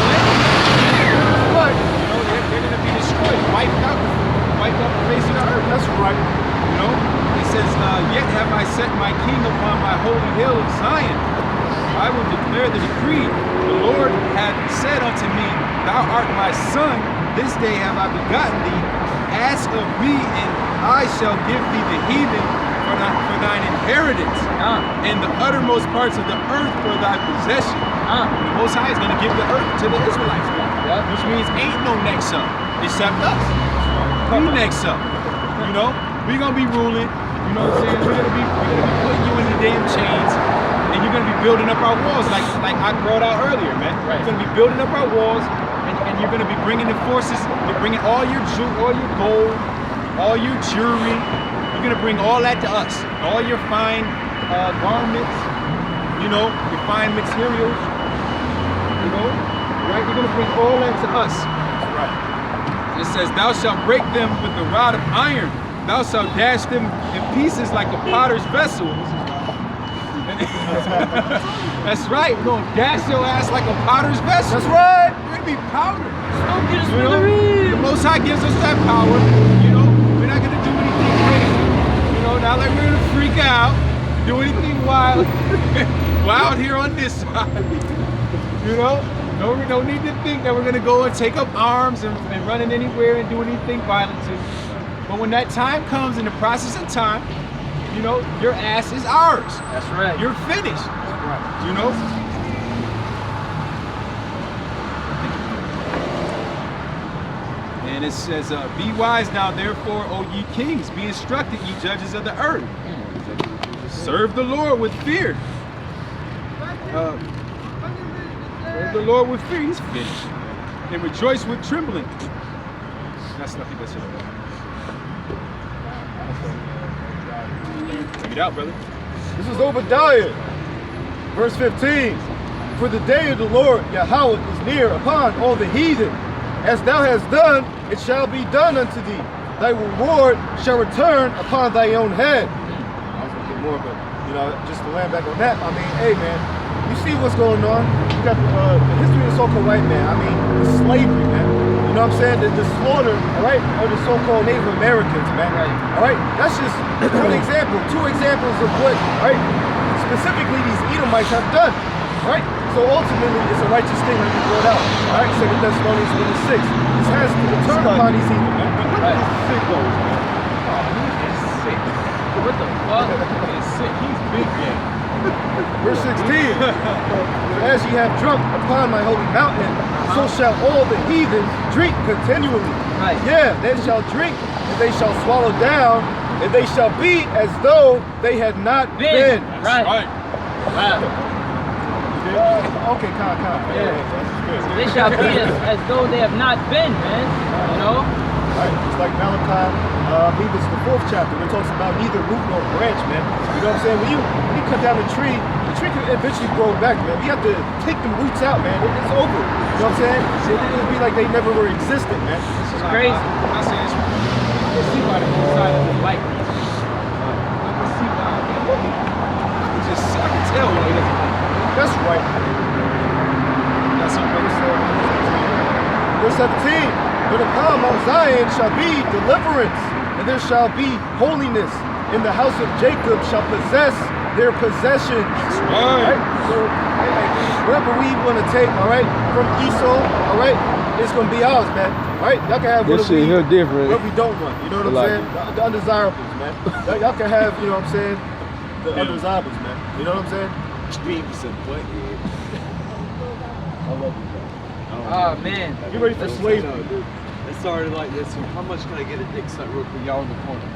that whole you know, they're going to be destroyed, wiped out the face of the earth. That's right. You know, he says, yet have I set my king upon my holy hill of Zion. I will declare the decree. The Lord hath said unto me, Thou art my son, this day have I begotten thee. Ask of me, and I shall give thee the heathen for thine inheritance, and the uttermost parts of the earth for thy possession. The Most High is going to give the earth to the Israelites, which means ain't no next up except us. We next up. You know, we're going to be ruling. You know what I'm saying? We're gonna be putting you in the damn chains, and you're gonna be building up our walls, like I brought out earlier, man. Right. You're gonna be building up our walls, and you're gonna be bringing the forces. You're bringing all your gold, all your jewelry. You're gonna bring all that to us. All your fine garments, you know, your fine materials. You know, right? You're gonna bring all that to us. Right. It says, "Thou shalt break them with the rod of iron." Thou shalt dash them in pieces like a potter's vessel. That's right. We're going to dash your ass like a potter's vessel. That's right. We're going to be powder. You know? The Most High gives us that power. You know, we're not going to do anything crazy. You know, now not like we're gonna freak out, do anything wild, wild here on this side. You know, no need to think that we're gonna go and take up arms and running anywhere and do anything violent. But when that time comes, in the process of time, you know, your ass is ours. That's right. You're finished. That's right. You know. And it says, be wise now, therefore, O ye kings, be instructed, ye judges of the earth. Serve the Lord with fear. Serve the Lord with fear. He's finished. And rejoice with trembling. That's nothing. That's it. Take it out, brother. This is Obadiah, verse 15. For the day of the Lord Yahweh is near upon all the heathen. As thou hast done, it shall be done unto thee. Thy reward shall return upon thy own head. I was gonna get more, but you know, just to land back on that, I mean, hey man, you see what's going on. You got the history of the so-called white man. I mean, the slavery, man. You know what I'm saying? The slaughter, all right, of the so-called Native Americans, man. Right. All right, that's just one example, two examples of what, right, specifically these Edomites have done. Right? So ultimately, it's a righteous thing that we brought out. All right, 2 Thessalonians 1:6. This has to return upon these heathen, man. Right. Sickos, man. Oh, he's sick. What the fuck? He's sick. He's big game. Verse 16. As ye have drunk upon my holy mountain, so shall all the heathen drink continually. Right. Yeah, they shall drink, and they shall swallow down, and they shall be as though they had not been. Right. Right. Wow. Okay, calm. Yeah. That's good. They shall be as though they have not been, man. You know? Right, it's like Malachi, I believe it's the 4th chapter, where it talks about neither root nor branch, man. You know what I'm saying? When you cut down the tree can eventually grow back, man. We have to take the roots out, man. It's over. You know what I'm saying? It'll be like they never were existed, man. This is crazy. I say this. You can see why the side of the light. I can see why. I can tell why he doesn't like it. That's right. That's what brother said. Verse 17. But upon Mount Zion shall be deliverance, and there shall be holiness, and the house of Jacob shall possess their possessions. Right. So, wherever we want to take, all right, from Esau, all right, it's going to be ours, man. All right, y'all can have This shit here different. what we don't want. You know what I'm Like saying? The undesirables, man. Y'all can have, you know what I'm saying, the undesirables, man. You know what I'm saying? Beavis and butthead. I love you, man. Oh, man. Get ready for slavery. It started like this. How much can I get a dick suck real quick? Y'all in the corner.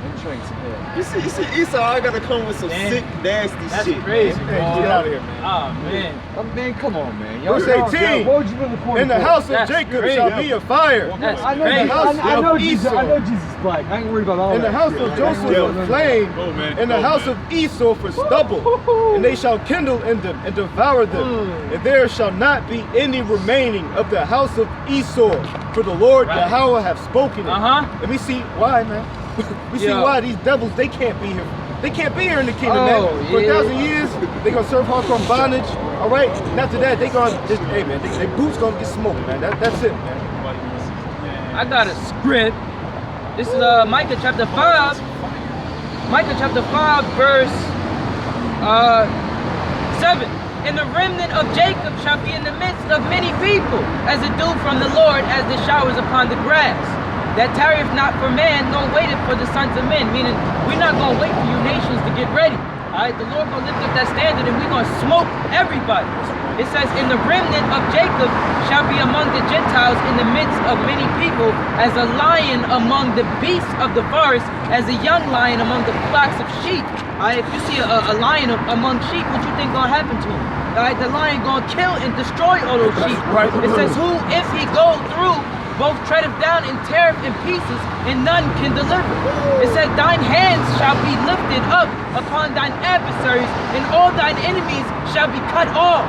Let me train some hair. You see, Esau, I gotta come with some Man, sick, nasty That's shit. crazy, Hey, boy. get out of here, man. Oh, man. Man, come on, man. Verse 18. What would you in the corner In the for? house of That's Jacob crazy. shall be a fire. That's I know, crazy. house I know of Jesus. Esau. I know Jesus is black. I ain't worried about all In that. the house shit. of Joseph Yeah. for flame, Go, man. in the Go, house man. of Esau for stubble, and they shall kindle in them and devour them, and there shall not be any remaining of the house of Esau, for the Lord Right. Yahweh have spoken it. Uh-huh. And we see why, man. We see Yo. why these devils, they can't be here. They can't be here in the kingdom, Oh, man. For yeah. 1,000 years, they gonna serve hardcore bondage, all right? And after that, they gonna just, hey, man, they boots gonna get smoked, man. That's it, man. I got a script. This is Micah chapter 5. Micah chapter 5, verse 7. And the remnant of Jacob shall be in the midst of many people, as a dew from the Lord, as the showers upon the grass. That tarrieth not for man, nor waiteth for the sons of men. Meaning, we're not gonna wait for you nations to get ready. Alright, the Lord gonna lift up that standard and we're gonna smoke everybody. It says, and the remnant of Jacob shall be among the Gentiles in the midst of many people, as a lion among the beasts of the forest, as a young lion among the flocks of sheep. Alright, if you see a lion among sheep, what you think gonna happen to him? Alright, the lion gonna kill and destroy all those sheep. right. It says, who, if he go through, both treadeth down and teareth in pieces, and none can deliver. It said, thine hands shall be lifted up upon thine adversaries, and all thine enemies shall be cut off.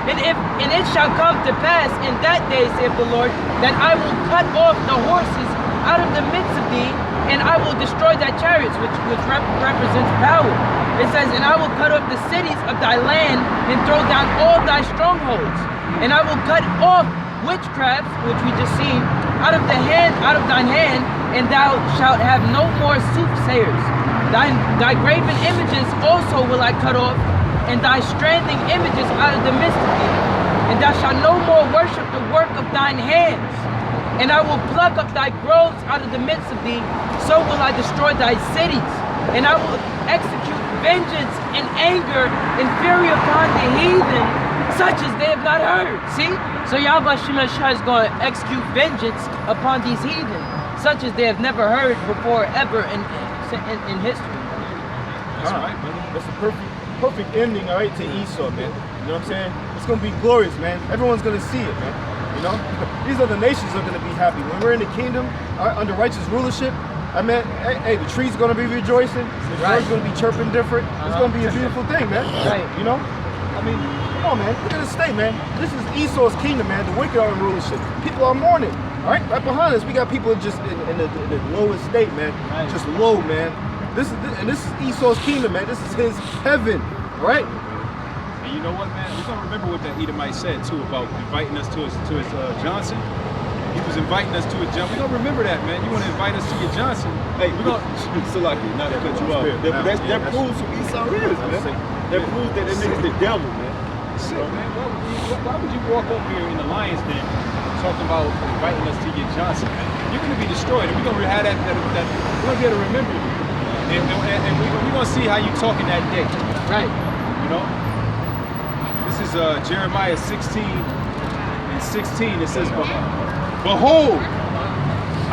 And it shall come to pass in that day, saith the Lord, that I will cut off the horses out of the midst of thee, and I will destroy thy chariots, which represents power. It says, and I will cut off the cities of thy land, and throw down all thy strongholds. And I will cut off witchcrafts, which we just seen, out of thine hand, and thou shalt have no more soothsayers. Thy graven images also will I cut off, and thy stranding images out of the midst of thee. And thou shalt no more worship the work of thine hands. And I will pluck up thy groves out of the midst of thee, so will I destroy thy cities. And I will execute vengeance and anger and fury upon the heathen, such as they have not heard. See? So Yahweh Shemeshah is going to execute vengeance upon these heathen, such as they have never heard before ever in history. That's right, brother. That's a perfect ending, all right, to Esau, man. You know what I'm saying? It's gonna be glorious, man. Everyone's gonna see it, man. You know, these other nations are gonna be happy when we're in the kingdom, all right, under righteous rulership. I mean, hey, the tree's gonna be rejoicing. The birds gonna be chirping different. It's gonna be a beautiful thing, man. Right. You know, I mean, come on, man. Look at the state, man. This is Esau's kingdom, man. The wicked are in rulership. People are mourning. All right, right behind us, we got people just in the lowest state, man. Right. Just low, man. This is Esau's kingdom, man. This is his heaven, all right? And you know what, man? We're gonna remember what that Edomite said too about inviting us to his Johnson. He was inviting us to his Johnson. We're gonna remember that, man. You want to invite us to your Johnson? Hey, we're gonna Salaki, not to cut you off. That proves who Esau is, man. That proves that nigga's the devil, man. Shit, man. Why would you walk over here in the lion's den talking about inviting us to your Johnson, man? You're gonna be destroyed, and we're gonna have that we're gonna be able to remember you. And we're gonna see how you talking that day. Right. You know? This is Jeremiah 16:16. It says, Behold,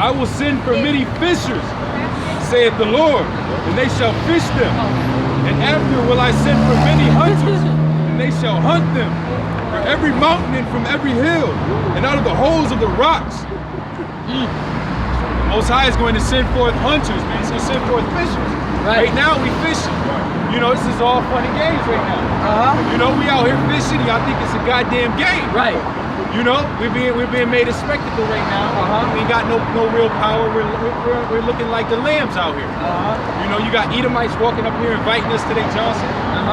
I will send for many fishers, saith the Lord, and they shall fish them. And after will I send for many hunters, and they shall hunt them for every mountain and from every hill, and out of the holes of the rocks. The Most High is going to send forth hunters, man. He's going to send forth fishers. Right now we fishing. You know, this is all fun and games right now. You know, we out here fishing. Y'all think it's a goddamn game. Right. You know, we're being made a spectacle right now. We ain't got no real power. We're looking like the lambs out here. You know, you got Edomites walking up here inviting us to their Johnson.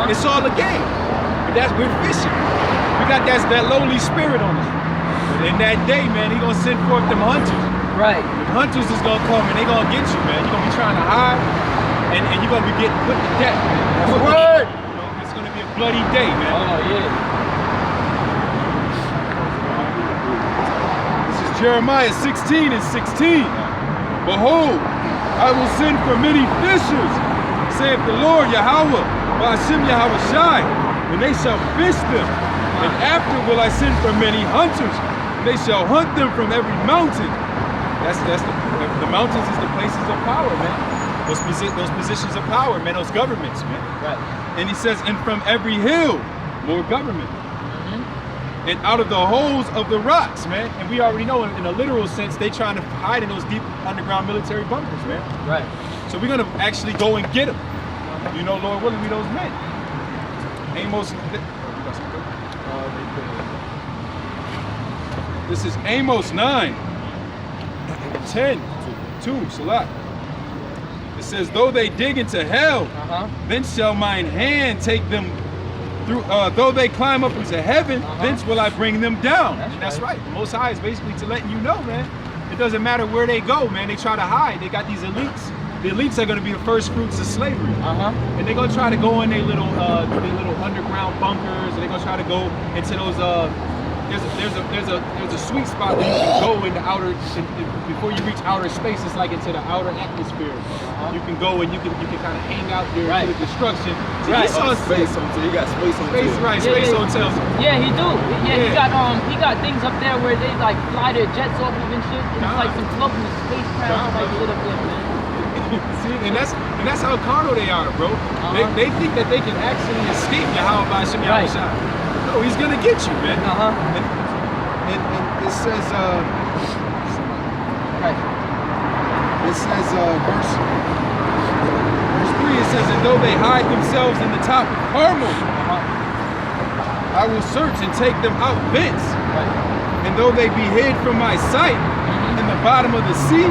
It's all a game. But we're fishing. We got that lowly spirit on us. But in that day, man, he gonna send forth them hunters. Right. The hunters is gonna come and they gonna get you, man. You're gonna be trying to hide, and you're gonna be getting put to death, man. That's right. You know, it's gonna be a bloody day, man. Oh, yeah. Jeremiah 16:16. Behold, I will send for many fishers, saith the Lord Yahweh, Ba'ashem Yahweh Shai, and they shall fish them. And after will I send for many hunters, and they shall hunt them from every mountain. That's the mountains is the places of power, man. Those positions of power, man. Those governments, man. Right. And he says, and from every hill, more government. And out of the holes of the rocks, man. And we already know in a literal sense, they trying to hide in those deep underground military bunkers, man. Right. So we're gonna actually go and get them. You know, Lord willing, we those men. Amos. This is Amos 9:10-2, Salat. It says, though they dig into hell, then shall mine hand take them through, though they climb up into heaven, thence will I bring them down. That's right. The Most High is basically to letting you know, man. It doesn't matter where they go, man. They try to hide. They got these elites. The elites are going to be the first fruits of slavery. And they're going to try to go in their little underground bunkers, and they're going to try to go into those. There's a sweet spot that you can go in the outer before you reach outer space. It's like into the outer atmosphere. You can go and you can kind of hang out there to the destruction. Right. Space on tail. You got space on tail. Right, space on tail. Yeah, he do. Yeah, he got things up there where they like fly their jets off of and shit. It's like some floating spacecraft like shit up there, man. See, and that's how carnal they are, bro. They think that they can actually escape Yahweh by Shem Yahweh Shai. No, he's gonna get you, man. And it says, it says, verse 3, it says, and though they hide themselves in the top of Carmel, I will search and take them out thence. And though they be hid from my sight in the bottom of the sea,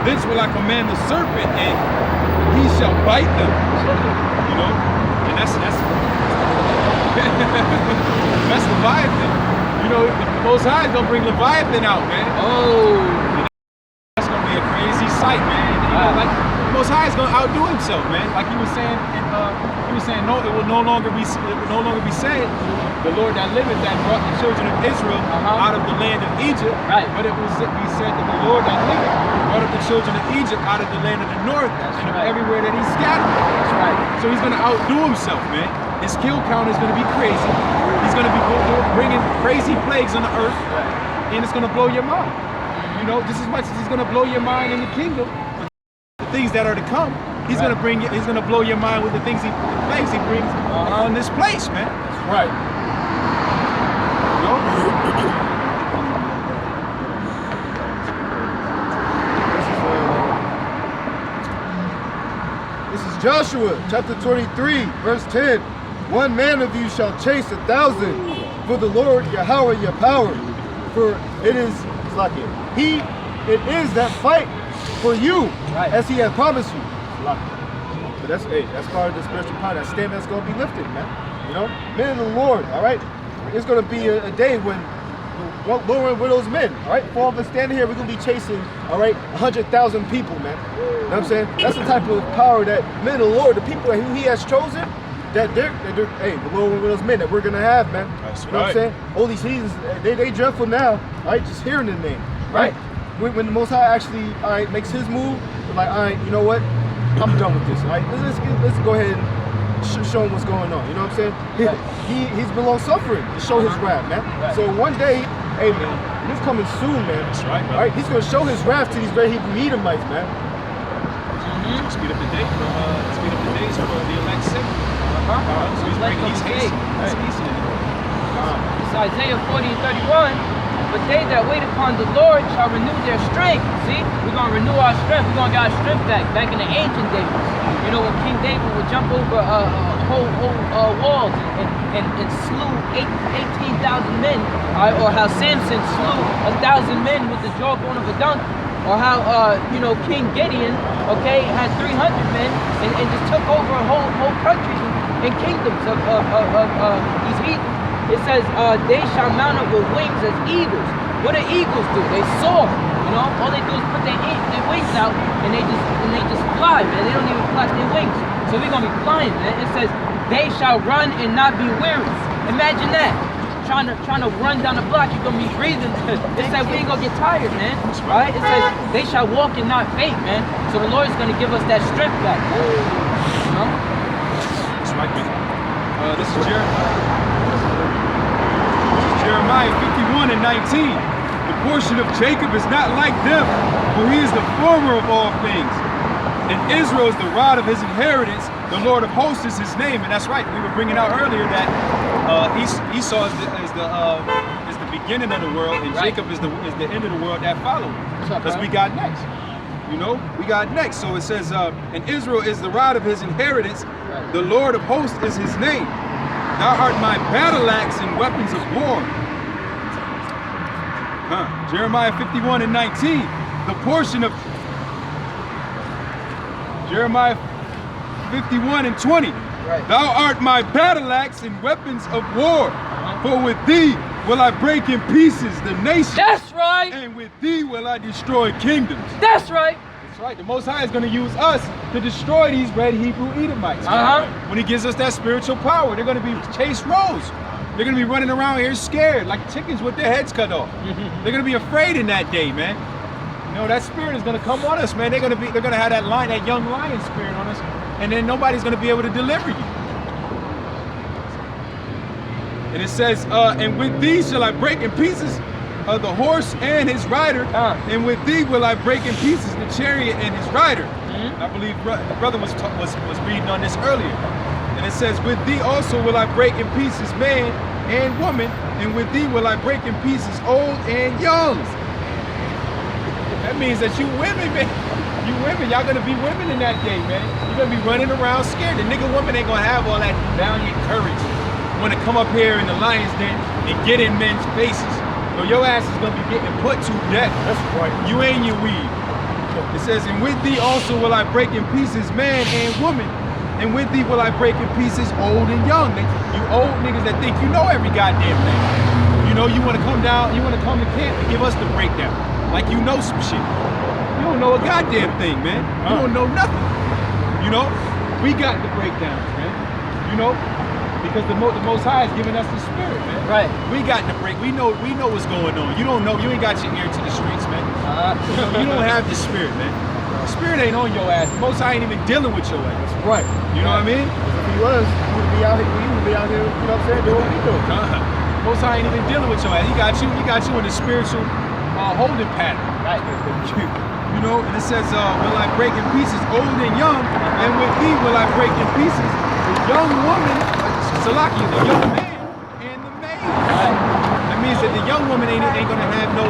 thence will I command the serpent, and he shall bite them. You know, and that's Leviathan. You know, the Most High is gonna bring Leviathan out, man. Oh. That's gonna be a crazy sight, man. You know, like the Most Most High is gonna outdo himself, man. Like he was saying, no, it will no longer be said, the Lord that liveth that brought the children of Israel out of the land of Egypt. Right. But it was be said that the Lord that liveth brought up the children of Egypt out of the land of the north and of everywhere that he scattered. That's right. So he's gonna outdo himself, man. His kill count is gonna be crazy. He's gonna be bringing crazy plagues on the earth, and it's gonna blow your mind. You know, just as much as he's gonna blow your mind in the kingdom, the things that are to come, he's gonna blow your mind with the plagues he brings on this place, man. Right. You know? This is Joshua chapter 23, verse 10. One man of you shall chase 1,000, for the Lord Yahweh your power. For it is like it is that fight for you, as he has promised you. So that's part of the spiritual power, that stand that's gonna be lifted, man. You know, men of the Lord, all right. It's gonna be a day when lowering widow's men, all right. Four of us standing here, we're gonna be chasing, all right, 100,000 people, man. You know what I'm saying? That's the type of power that men of the Lord, the people who he has chosen, that they're the lowering widow's men that we're gonna have, man. That's you know what I'm saying? All these heathens, they dreadful now, right? Just hearing the name, right? When the Most High actually, all right, makes his move, they're like, all right, you know what? I'm done with this, all right? Let's go ahead and show him what's going on. You know what I'm saying? He's been long suffering to show his wrath, man. So one day, hey man, he's coming soon, man. That's right, man. All right, he's gonna show his wrath to these very Hebrew Edomites, man. Speed up the days for the elect sake. So he's breaking these haste. It's Isaiah 40:31. But they that wait upon the Lord shall renew their strength. See, we're gonna renew our strength. We're gonna get our strength back in the ancient days. You know, when King David would jump over whole walls and slew 18,000 men, or how Samson slew 1,000 men with the jawbone of a donkey, or how King Gideon, had 300 men and just took over whole countries and kingdoms of these heathens. It says, they shall mount up with wings as eagles. What do eagles do? They soar. You know, all they do is put their wings out and they just fly, man. They don't even flash their wings. So we're gonna be flying, man. It says, they shall run and not be weary. Imagine that. Trying to run down the block, you're gonna be breathing. It said we ain't gonna get tired, man. Right? It says they shall walk and not faint, man. So the Lord's gonna give us that strength back. You know? That's right, man. This is Jeremiah 51:19. The portion of Jacob is not like them, for he is the former of all things. And Israel is the rod of his inheritance. The Lord of hosts is his name. And that's right. We were bringing out earlier that Esau is the beginning of the world, and Jacob is the end of the world that follows. Because we got next. You know, we got next. So it says, and Israel is the rod of his inheritance. The Lord of hosts is his name. Thou art my battle axe and weapons of war. Jeremiah 51:19. The portion of Jeremiah 51:20. Thou art my battle axe and weapons of war. For with thee will I break in pieces the nations. That's right. And with thee will I destroy kingdoms. That's right. That's right. The Most High is going to use us to destroy these red Hebrew Edomites. When he gives us that spiritual power, they're going to be chased rows. They're going to be running around here scared like chickens with their heads cut off. They're going to be afraid in that day, man. You know, that spirit is going to come on us, man. They're going to have that young lion spirit on us, and then nobody's going to be able to deliver you. And it says, and with thee shall I break in pieces the horse and his rider, and with thee will I break in pieces the chariot and his rider. I believe the brother was reading on this earlier. And it says, with thee also will I break in pieces man and woman, and with thee will I break in pieces old and young. That means that you women, man, y'all gonna be women in that day, man. You're gonna be running around scared. The nigga woman ain't gonna have all that valiant courage. Want to come up here in the lion's den and get in men's faces. So your ass is gonna be getting put to death. That's right. You ain't your weed. It says, and with thee also will I break in pieces man and woman, and with thee will I break in pieces old and young. You old niggas that think you know every goddamn thing. You know, you wanna come down, you wanna come to camp and give us the breakdown. Like you know some shit. You don't know a goddamn thing, man. You don't know nothing. You know, we got the breakdowns, man. You know, because the Most High has given us the Spirit, man. Right. We got the break. We know what's going on. You don't know. You ain't got your ear to the streets, man. You don't have the Spirit, man. The Spirit ain't on your ass. The Most High ain't even dealing with your ass. Right. You know what I mean? If he was, he would be out here. He would be out here. You know what I'm saying? Doing what he doing. Most High ain't even dealing with your ass. He got you in the spiritual holding pattern. Right. You know, and it says, will I break in pieces old and young, and with thee will I break in pieces the young woman, Salaki, the young man, and the maid. That means that the young woman ain't gonna have no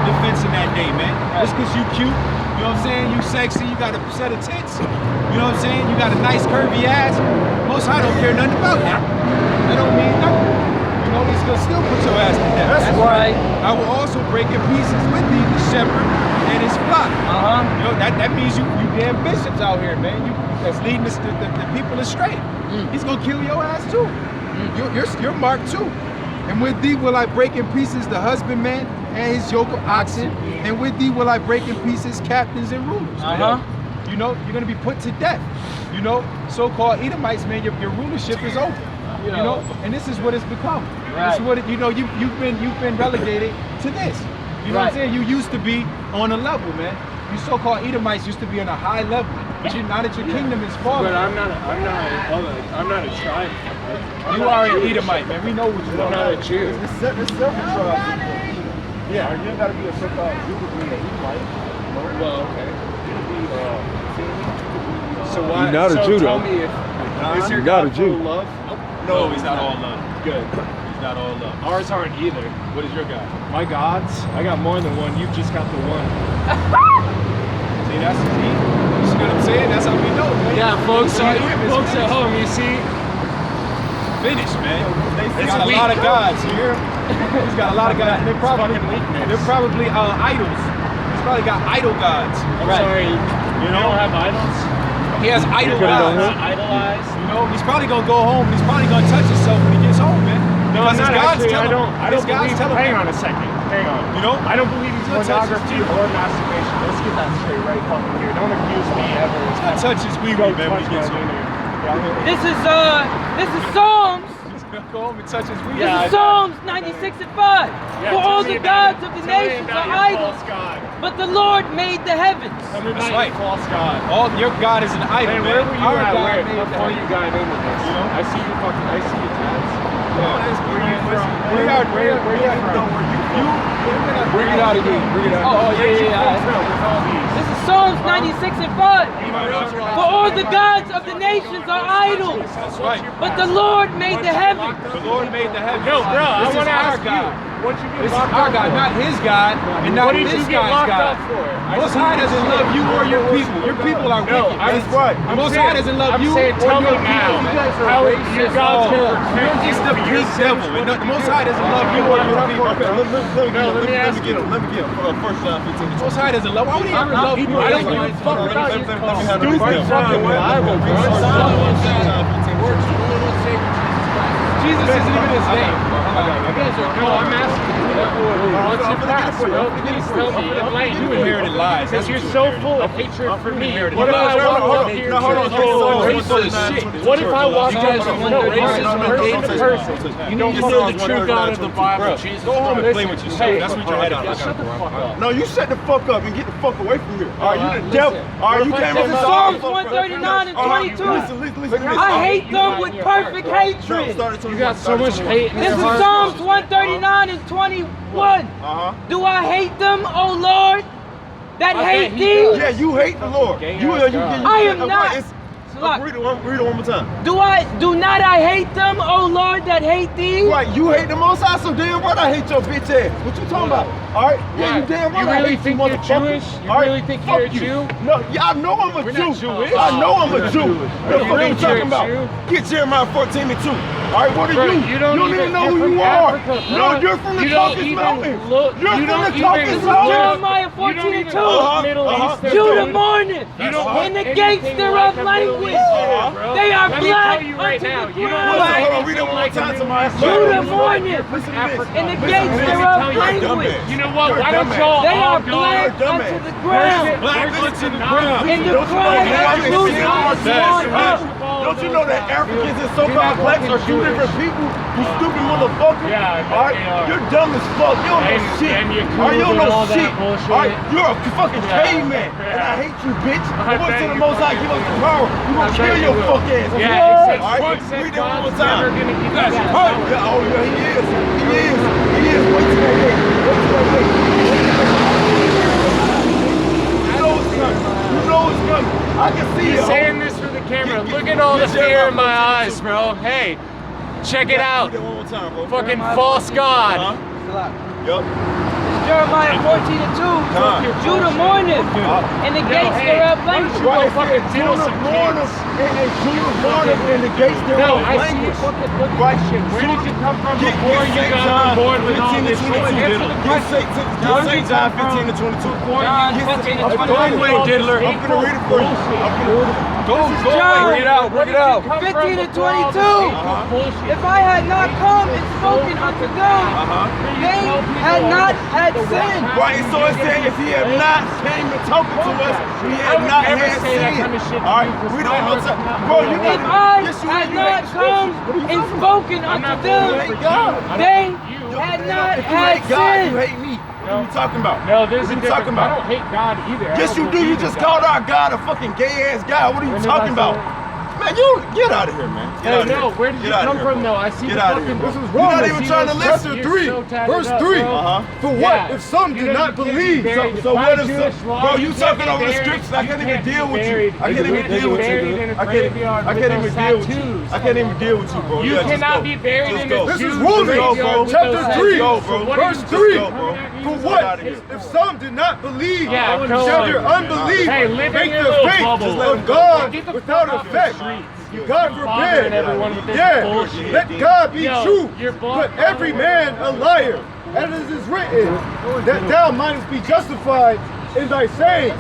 defense in that day, man. Just cause you cute, you know what I'm saying? You sexy, you got a set of tits, you know what I'm saying? You got a nice curvy ass. Most High don't care nothing about that. That don't mean nothing. You know, he's gonna still put your ass to death. That's right. I will also break in pieces with thee the shepherd and his flock. You know, that means you damn bishops out here, man. That's leading the people astray. He's gonna kill your ass too. You're marked too. And with thee will I break in pieces the husbandman and his yoke of oxen. And with thee will I break in pieces captains and rulers. Man. You know, you're gonna be put to death. You know, so-called Edomites, man, your rulership is over. You know, and this is what it's become. Right. This is what you've been relegated to this. You know what I'm saying? You used to be on a level, man. You so-called Edomites used to be on a high level, but now that your kingdom is falling. But I'm not a tribe. You are an Edomite, man. We know what you are. I'm not a Jew. It's several tribes. Yeah. You gotta be a so-called Jew to be an Edomite. Well, okay. So why? You're not a so Jew, tell though. me is your You're not God a Jew. full of love? No, he's not all love. Good. He's not all love. Ours aren't either. What is your God? My gods, I got more than one. You've just got the one. See, you see what I'm saying? That's how we know, man. Yeah, folks Sorry, at home, you see. Finished, man. He's It's got a weak. lot of gods. You hear him? He's got a lot of gods. They're probably idols. He's probably got idol gods. I'm sorry, you don't have idols? He has idol put it on gods. him? Idolized? You know, he's probably gonna go home. He's probably gonna touch himself when he gets home, man. No, I'm Because not his gods actually. tell I him. don't His gods believe. tell him. Hang on a second. Hang on. You know? I don't believe in He's gonna touch his pornography teeth. or masturbation. Let's get that straight right fucking here. Don't accuse me ever. He'll touch his wee Go wee, man, when he touch gets my home. wiener. This is Psalms. He's gonna go home and touch his wee This wee. is Psalms 96 and 5. Yeah, For tell all me the about gods it. of the Tell me nations about are your idols, false god. but the Lord made the heavens. Tell me about That's your right. false god. All your God is an idol, Man, man. where were you Our at? God Where? made the Before you heavens. got into this. You know? I see you fucking. I see your tats. Where you at from? Bring it out again. Bring it out. Oh, yeah. This is Psalms 96 and 5. For all the gods of the nations are idols, That's right. but the Lord made the heavens. The Lord made the heavens. Yo, bro, I This is want to our ask God. you. What you get This is locked our up God, for? not his God, and not What did this you get guy's locked God. up for? Most High doesn't love you or your people. Your people are No, wicked. I'm man. right. I'm Most saying- High doesn't love I'm you saying, or tell me your now. people. man. How your God's gonna protect It's you the for big your devil. sins? The Most High doesn't love you or your people. Let me ask you. Let me get First John 15. Most High doesn't love. Why would he ever love you? I don't give a fuck about you. Stupid fucking Bible, bro. Jesus isn't even his name. No, I'm asking you. What's your past, bro? Please tell me. Enlighten You me. inherited lies. Because you're so full of hatred for me. inherited What if I lies. walk up here What if I walk up to person? You don't know the true God of the Bible, Jesus. Go home and play with yourself. That's what you're headed on. Shut the fuck up. No, you shut the fuck up and get the fuck away from here. All right, you the devil. All right, you can't This is Psalms 139 and 22. Listen. I hate them with perfect hatred. You got so much hate in This your is heart. Psalms 139 and 21. Do I hate them, O Lord, that hate thee? Yeah, you hate the Lord. I am not. Read it one more time. Do not I hate them, O Lord, that hate thee? Right, you hate the Most High, so damn right I hate your bitch ass. What you talking about? All right, yeah, you damn right. You I really hate think you, you're motherfucker. Jewish? You All right, really think fuck you're a you. Jew? No, yeah, I know I'm a We're Jew. not Jewish. I know I'm a Jew. What the fuck are you think you're talking a about? Jew? Get Jeremiah 14 and 2. All right, what are Bro, you? you don't even know you're who from you are. Africa, No, bro. you're from the You don't Caucasus even Mountains. look- You're you from don't the even Caucasus look- Mountains. Jeremiah You 14 don't and even 2. look Middle Eastern. Judah mourneth You don't in the look gangster anything of like a Middle language. Eastern, bro. They are Let me black tell you right unto now, the you don't ground. look Hold on, read it anything one more like a time, Middle somebody. Eastern. Judah Listen to mourneth this. in the Listen to gangster this. of You're a language. dumbass. You know what? You're a Why don't dumbass. y'all They all are go? black dumbass. unto the ground. Black to the ground. And the Don't you know cry that of Jerusalem is Africans- one up. Don't you know that Africans and so-called blacks are two different people? You stupid motherfucker. Yeah, All right, they are. you're dumb as fuck. You don't know And- shit. and you're All right, you don't cool and know all that shit. bullshit. All right, you're a fucking Yeah. caveman, and I hate you, bitch. I What's bet to the you Most High give us the power? You gonna kill your fuck ass. Yeah, All except right, except read that one more God's time. never gonna give us That's power. right. Yeah, oh yeah, he is. He is. He is. Wait till that day. Wait till that day. You know it's coming. You know it's coming. I can see You're it. saying this for the camera. Look at all the fear in my eyes, bro. Hey, check it out. Read that one more time, bro. Fucking false god. Yup. Jeremiah 14:2. Judah mourneth, and the gates thereof languish. Go fucking diddle some kids. Judah mourneth and the gates No, thereof I see languish. fucking look at Right. this shit. Where did you come from Get before you St. got John on board with all 15 to this shit? 22. Answer the Get question. St. John 15 to 22. John 15 to 22. Diddler. I'm gonna read it for you. I'm gonna Go, John. Bring it out, bring it out. 15 to 22. If I had not come and spoken unto them, they had not had sin. Right, so it said if he had not came and talking to us, we I had would not never had say that sin. kind of shit to All right, you, 'cause we my don't know. heart's not Bro, you pure. If got I yes, you had you not hate come scriptures. and spoken I'm unto not them, You hate God. they You. had not If you had hate God, you sin. hate me. What are you talking about? No, there's what a are you difference. talking I about? don't hate God either. I Yes, don't you do. You believe just in God. called our God a fucking gay ass guy. What are you When did talking I say about? Man, you get out of here, man. Get Hey, out of no, here. where did you Get out of come here, from, bro. though? I see Get the out of fucking. here. This is You're not Romans. even trying to listen. You're Chapter 3, so tatted verse up, 3. bro. For what? Yeah. If some You did know, not you can't be believe. buried. So If what I if Jewish some, law, bro, you you can't talking be over the buried. scriptures. I You can't even can't be deal with you. buried. I can't You even can't deal be with buried you. in a I can't graveyard with even those deal with you. tattoos. I can't even deal with you, bro. You Yeah, just cannot go. be buried Just in go. a This is Jewish Romans, graveyard with chapter those 3, tattoos. bro. So what verse are you 3. doing? bro. For Get what? out of here. If some did not believe, Yeah, go shall on. their unbelief Hey, live in make your the little faith bubble. of God Get the without fuck off the effect? streets. God Bothering forbid. everyone with this Yeah, bullshit. let God be Yo, true, you're but every man a liar. As it is written, that thou mightest be justified in thy saying,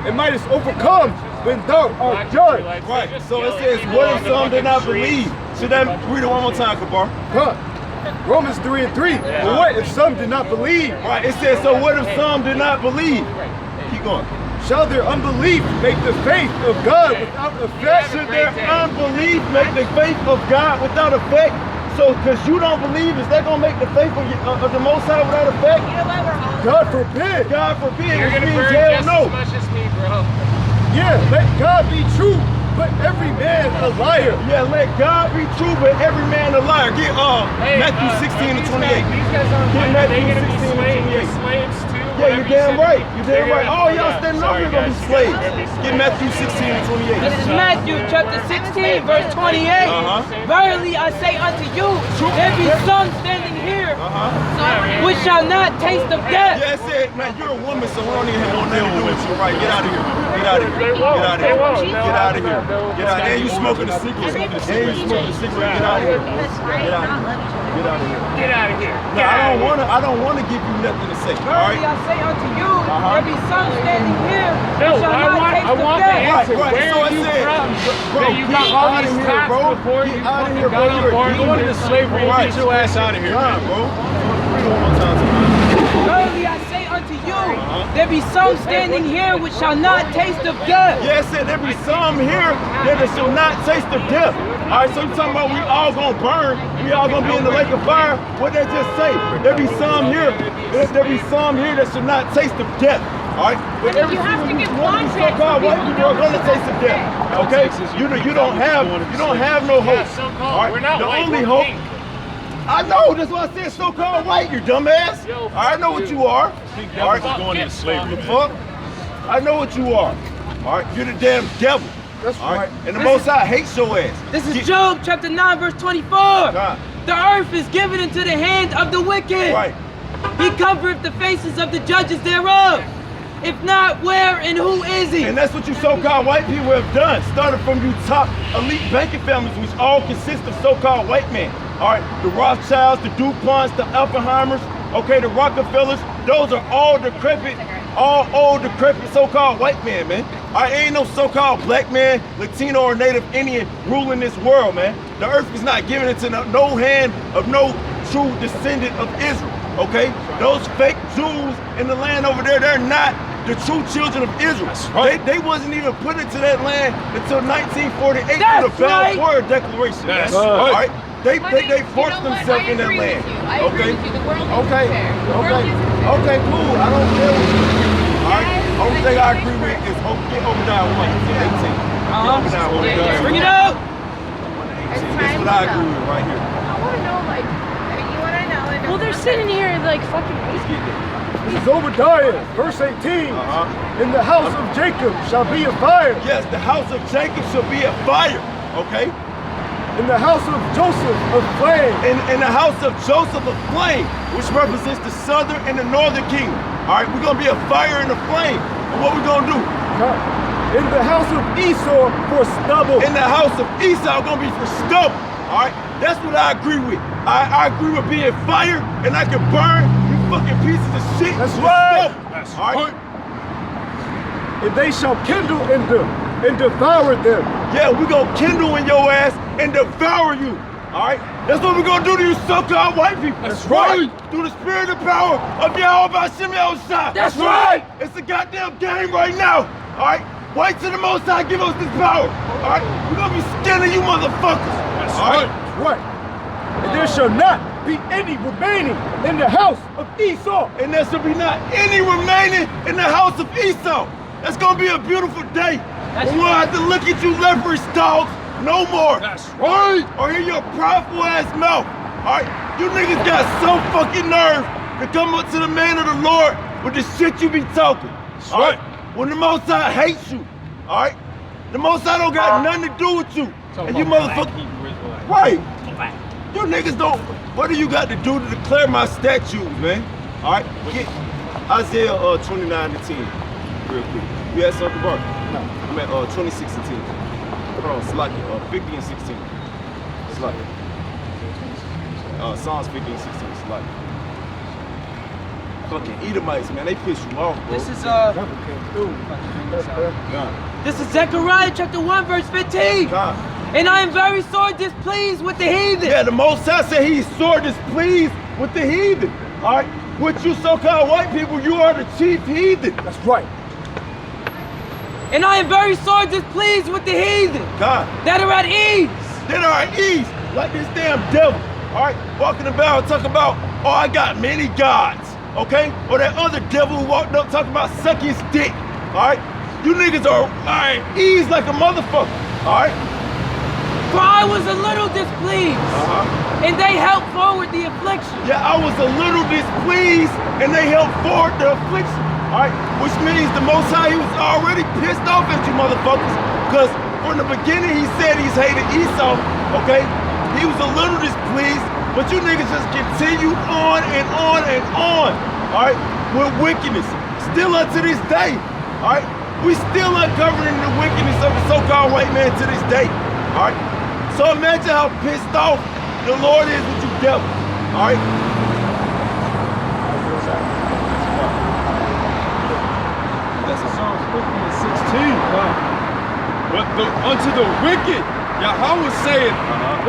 and mightest overcome when thou art judged. Right. So it says, what if some did not believe? Should that read it one more time, Kabar? Huh. Romans 3 and 3. But what if some did not believe? Right. It says, so what if some did not believe? Keep going. Shall their unbelief make the faith of God without effect? Should their unbelief make the faith of God without effect? So, because you don't believe, is that going to make the faith of the Most High without effect? God forbid. God forbid, You're which gonna means burn hell just no. as much as me, bro. Yeah, let God be true, but every man a liar. Yeah, let God be true, but every man a liar. Get Hey, Matthew 16 to these 28. These guys aren't Get white. Matthew They're gonna be 16 to slaves. 28. Slaves too. Yeah, you're damn right. You're damn right. Oh, y'all Yeah, standing up sorry, here gonna be guys. slaves. They're gonna be Get Matthew 16 to 28. This is Matthew chapter 16, verse 28. Verily I say unto you, there be some standing here which shall not taste of death. Yeah, it said, man, you're a woman, so we don't even have no deal with you. Right, get out of here. Get out of here. They won't. Get out of They here. won't. Get out of here. They'll- Get out of here. And you smoking a cigarette. And you smoking a cigarette. Get out of here. Get out of here. Get out of here. Get out of here. No, I don't wanna give you nothing to say. All Verily right. I say unto you, there be some standing here No, which shall not taste I of want the death. answer. Right, Where so are it you said, from? bro, That you get got all out of these here, tats bro. before Get you out of fucking here, bro. got on You're a board demon. going into slavery. Right. Get your ass out of here. John, bro. Read it one more time. Verily I say unto you, there be some standing here which shall not taste of death. Yeah, it said there be some here that shall not taste of death. All right, so you talking about we all gonna burn, we all gonna be in the lake of fire. What they just say? There be some here, there be some here that shall not taste of death. All right, but every single one of these so-called white people are gonna taste of death. Okay, you don't have no hope. All right, We're not the white, only we're hope. pink. I know, that's why I said so-called white, you dumbass. I know what you are. All right, going into slavery. fuck? I know what you are. All right, you're the damn devil. That's All right, right. and the Most High hates your ass. This is Get- Job chapter 9, verse 24. God. The earth is given into the hand of the wicked. Right. He covereth the faces of the judges thereof. If not, where and who is he? And that's what you so-called white people have done. Started from you top elite banking families, which all consist of so-called white men. All right, the Rothschilds, the DuPonts, the Oppenheimers, okay, the Rockefellers, those are all decrepit, all old decrepit so-called white men, man. All right, ain't no so-called black man, Latino, or Native Indian ruling this world, man. The earth is not given into no hand of no true descendant of Israel. okay? Those fake Jews in the land over there, they're not the true children of Israel. right. They wasn't even put into that land until 1948 through That's the Balfour Declaration. That's man. right. All right? They You forced know what? themselves I in that agree land. with you. I agree with you. The world isn't Okay, fair. The world okay, isn't fair. okay, cool. I don't care what you think. All right? Yes, Only I thing I agree agree with with is get Obadiah 1 to 18. Get Obadiah 1 to 18. Bring it out. It's That's time what I to agree go. with right here. I want to know, like, you want to know. Well, they're sitting here like fucking. Let's get there. This is Obadiah, verse 18. In the house of Jacob shall be a fire. Yes, the house of Jacob shall be a fire, okay? In the house of Joseph a flame. In the house of Joseph a flame, which represents the southern and the northern kingdom. All right, we're gonna be a fire and a flame. And what we gonna do? In the house of Esau for stubble. In the house of Esau, gonna be for stubble. All right, that's what I agree with. I agree with being fire, and I can burn you fucking pieces of shit. That's with right. stubble. That's All right. And they shall kindle in them and devour them. Yeah, we're gonna kindle in your ass and devour you. All right? That's what we're gonna do to you so-called white people. That's right. Through the spirit and power of Yahweh Hashem Yahushua. That's right. It's a goddamn game right now. All right? Wait till the Most High give us this power. All right? We're gonna be skinning you motherfuckers. That's All right? right. Right. And there shall not be any remaining in the house of Esau. And there shall be not any remaining in the house of Esau. That's gonna be a beautiful day. We won't have to look at you leprous dogs no more. That's right. Or hear your prideful ass mouth. Alright? You niggas got some fucking nerve to come up to the man of the Lord with the shit you be talking. Alright? When the Most High hates you. Alright? The Most High don't got nothing to do with you. And you motherfucker. Right. You niggas don't. What do you got to do to declare my statutes, man? Alright? Get Isaiah 29 to 10. Real quick. You had something, bro? No. I'm at 26 and 10. Hold on, Slakia, 50 and 16. Slakia. Psalms 50 and 16. Slakia. Fucking Edomites, man, they piss you off, bro. This is God. This is Zechariah chapter 1 verse 15. God. And I am very sore displeased with the heathen. Yeah, the Most High said he's sore displeased with the heathen. All right? With you so-called white people, you are the chief heathen. That's right. And I am very sore displeased with the heathen God. that are at ease. That are at ease, like this damn devil. All right? Walking about, talking about, oh, I got many gods. Okay? Or that other devil who walked up talking about suck his dick. All right? You niggas are at ease like a motherfucker. All right? For I was a little displeased, and they helped forward the affliction. Yeah, I was a little displeased, and they helped forward the affliction. All right? Which means the Most High, he was already pissed off at you motherfuckers. Because from the beginning, he said he's hated Esau, okay? He was a little displeased, but you niggas just continue on and on and on, all right? With wickedness. Still unto this day, all right? We still uncovering the wickedness of the so-called white man to this day, all right? So imagine how pissed off the Lord is with you devils, all right? That's Psalms 50 and 16. But unto the wicked, Yahweh saying,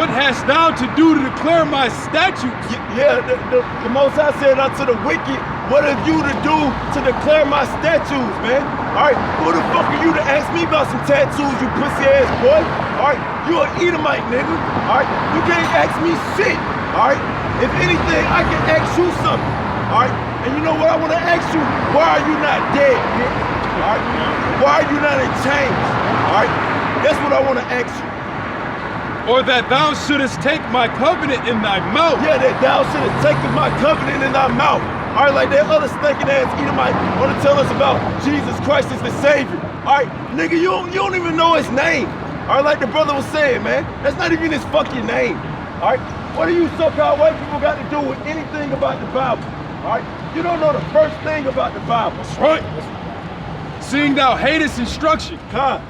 what hast thou to do to declare my statutes? Yeah, the Most High said unto the wicked, what have you to do to declare my statutes, man? All right, who the fuck are you to ask me about some tattoos, you pussy ass boy? All right, you an Edomite, nigga. All right, you can't ask me shit. All right, if anything, I can ask you something. All right, and you know what I want to ask you? Why are you not dead, bitch? All right, why are you not in chains? All right, that's what I want to ask you. Or that thou shouldest take my covenant in thy mouth. Yeah, that thou should have taken my covenant in thy mouth. All right, like that other stinking ass Edomite want to tell us about Jesus Christ as the Savior. All right, nigga, you don't even know his name. All right, like the brother was saying, man, that's not even his fucking name. All right, what do you so-called white people got to do with anything about the Bible? All right, you don't know the first thing about the Bible. That's right. Seeing thou hatest instruction. God,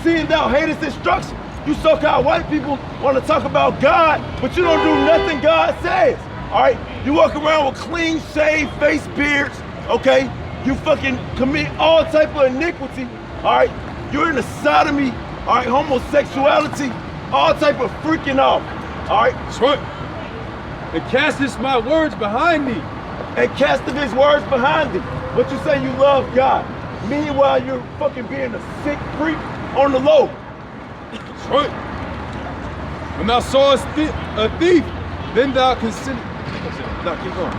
seeing thou hatest instruction. You so-called white people want to talk about God, but you don't do nothing God says. All right, you walk around with clean shaved face beards. Okay, you fucking commit all type of iniquity. All right, you're into sodomy. All right, homosexuality, all type of freaking off. All right, That's right. And castest my words behind thee, and casting his words behind thee. But you say you love God. Meanwhile, you're fucking being a sick freak on the low. That's right. When thou sawest a thief, then thou consented. No, keep going.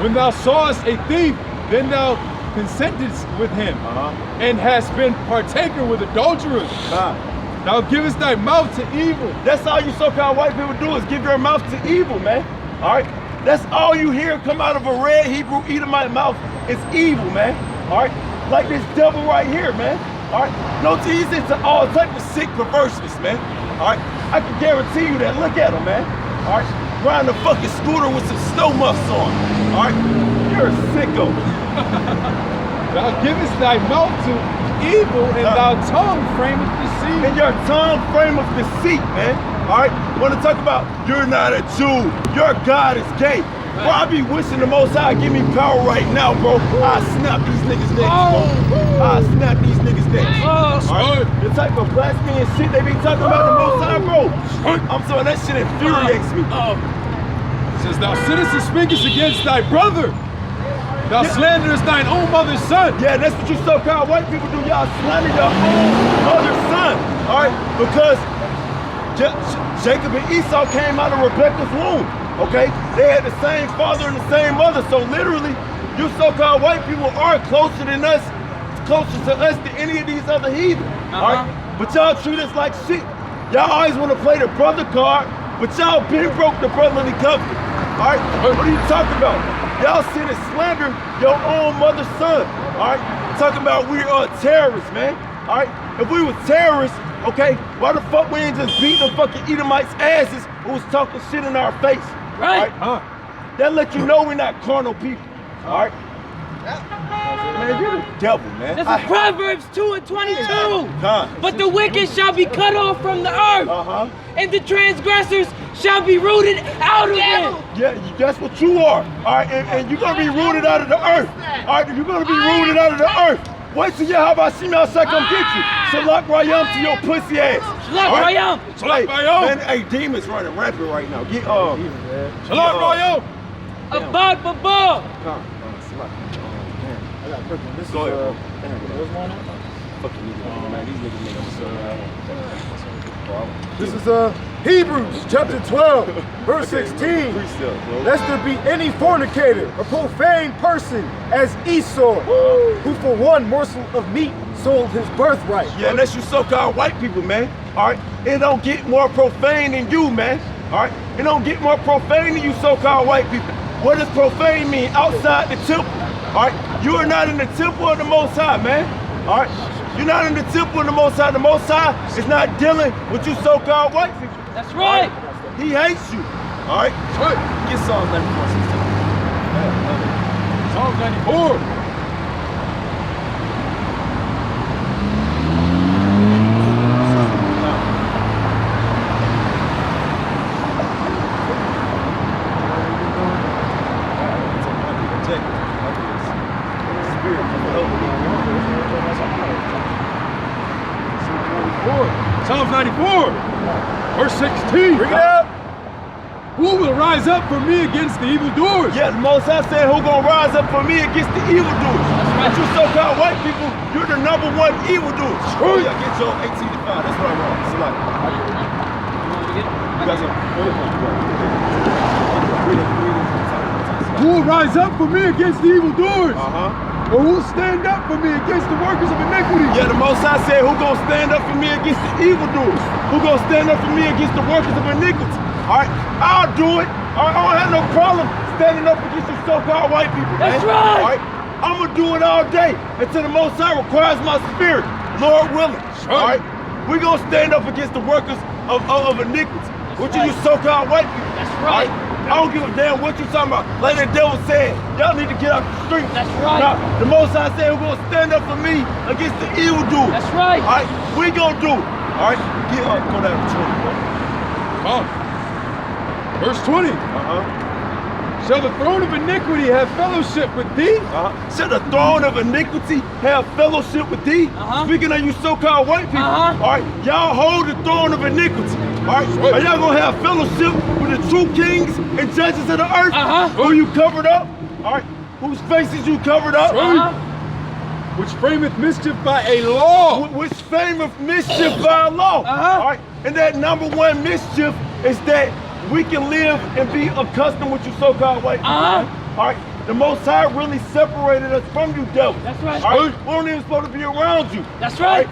When thou sawest a thief, then thou consentedst with him, and hast been partaker with adulterers. Thou givest thy mouth to evil. That's all you so-called white people do is give your mouth to evil, man. All right? That's all you hear come out of a red Hebrew Edomite mouth is evil, man. All right? Like this devil right here, man. All right? No, he's into all type of sick perverseness, man. All right? I can guarantee you that. Look at him, man. All right? Riding a fucking scooter with some snow muffs on. All right? You're a sicko. Thou givest thy mouth to evil, and thy tongue frameth deceit. And your tongue frame of deceit, man. All right? Want to talk about you're not a Jew. Your God is gay. Bro, I be wishing the Most High give me power right now, bro. I snap these niggas' necks, bro. I snap these niggas' necks. All right? The type of blasphemy and shit they be talking about the Most High, bro. I'm sorry, that shit infuriates me. Says thou sittest and speakest against thy brother. Thou slanderest thine own mother's son. Yeah, that's what you so-called white people do. Y'all slander your own mother's son. All right? Because Jacob and Esau came out of Rebekah's womb. Okay? They had the same father and the same mother. So literally, you so-called white people are closer than us, closer to us than any of these other heathen. All right? But y'all treat us like shit. Y'all always want to play the brother card, but y'all been broke the brotherly covenant. All right? What are you talking about? Y'all sit and slander your own mother's son. All right? Talking about we are terrorists, man. All right? If we were terrorists, okay, why the fuck we ain't just beating the fucking Edomites' asses who was talking shit in our face? Right. That let you know we're not carnal people. All right? Man, you're the devil, man. This is Proverbs 2:22. But the wicked shall be cut off from the earth, and the transgressors shall be rooted out of it. Yeah, that's what you are. All right, and you're gonna be rooted out of the earth. All right, you're gonna be rooted out of the earth. Wait till Yahweh Shimei outside come get you. Shalak Rayam to your pussy ass. Shalak Rayam. Shalak Rayam. Man, hey, demons running rampant right now. Get Shalak Rayam. Abad Baba. I got a quick one. This Go ahead, bro. what's going on? Fucking niggas, man. These niggas make This is Hebrews chapter 12, verse 16. Lest there be any fornicator or profane person as Esau, who for one morsel of meat sold his birthright. Yeah, and that's you so-called white people, man. All right, it don't get more profane than you, man. All right, it don't get more profane than you so-called white people. What does profane mean? Outside the temple. All right, you are not in the temple of the Most High, man. All right, you're not in the temple of the Most High. The Most High is not dealing with you so-called white people. That's right. He hates you. All right, get Psalms 94. Psalms 94. Psalms 94, verse 16. Bring it up. Who will rise up for me against the evildoers? Yeah, the Most High said, who gonna rise up for me against the evildoers? But you so-called white people, you're the #1 evildoers. Oh yeah, get your 18 to 5. That's what I want. It's like, you got some. Who will rise up for me against the evildoers? Or who will stand up for me against the workers of iniquity? Yeah, the Most High said, who gonna stand up for me against the evildoers? Who gonna stand up for me against the workers of iniquity? All right, I'll do it. All right, I don't have no problem standing up against you so-called white people, man. That's right. All right, I'm gonna do it all day until the Most High requires my spirit, Lord willing. All right, we gonna stand up against the workers of iniquity, which are you so-called white people. That's right. I don't give a damn what you talking about. Like the devil said, y'all need to get out the street. That's right. Now, the Most High said we're gonna stand up for me against the evildoers. That's right. All right, we gonna do it. All right, get up, go down to 20, bro. Verse 20. Shall the throne of iniquity have fellowship with thee? Shall the throne of iniquity have fellowship with thee? Speaking of you so-called white people, all right, y'all hold the throne of iniquity. All right? Are y'all gonna have fellowship with the true kings and judges of the earth? Who you covered up? All right? Whose faces you covered up? Which frameth mischief by a law. Which frameth mischief by a law. All right? And that number one mischief is that we can live and be accustomed with you so-called white people. All right? The Most High really separated us from you devils. That's right. All right? We don't even supposed to be around you. That's right.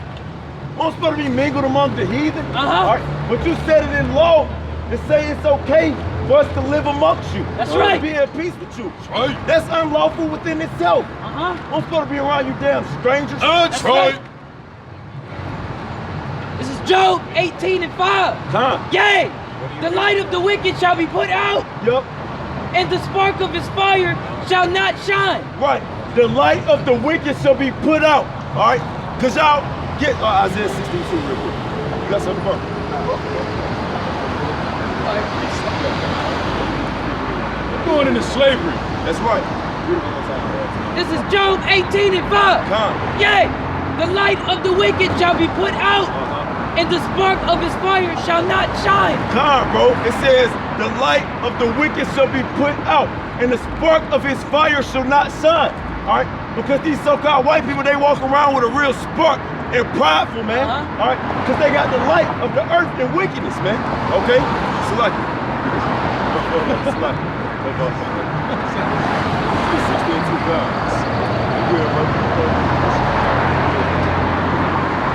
We're not supposed to be mingled among the heathen. All right? But you said it in law to say it's okay for us to live amongst you. That's right. To be at peace with you. That's right. That's unlawful within itself. We're not supposed to be around you damn strangers. That's right. This is Job 18:5. Yea, the light of the wicked shall be put out, Yup. and the spark of his fire shall not shine. Right. The light of the wicked shall be put out. All right? Because y'all get Isaiah 62 real quick. You got something for me? We're going into slavery. That's right. This is Job 18:5. Yea, the light of the wicked shall be put out, and the spark of his fire shall not shine. Bro. It says, the light of the wicked shall be put out, and the spark of his fire shall not shine. All right? Because these so-called white people, they walk around with a real spark and prideful, man. All right? Because they got the light of the earth and wickedness, man. Okay? So like,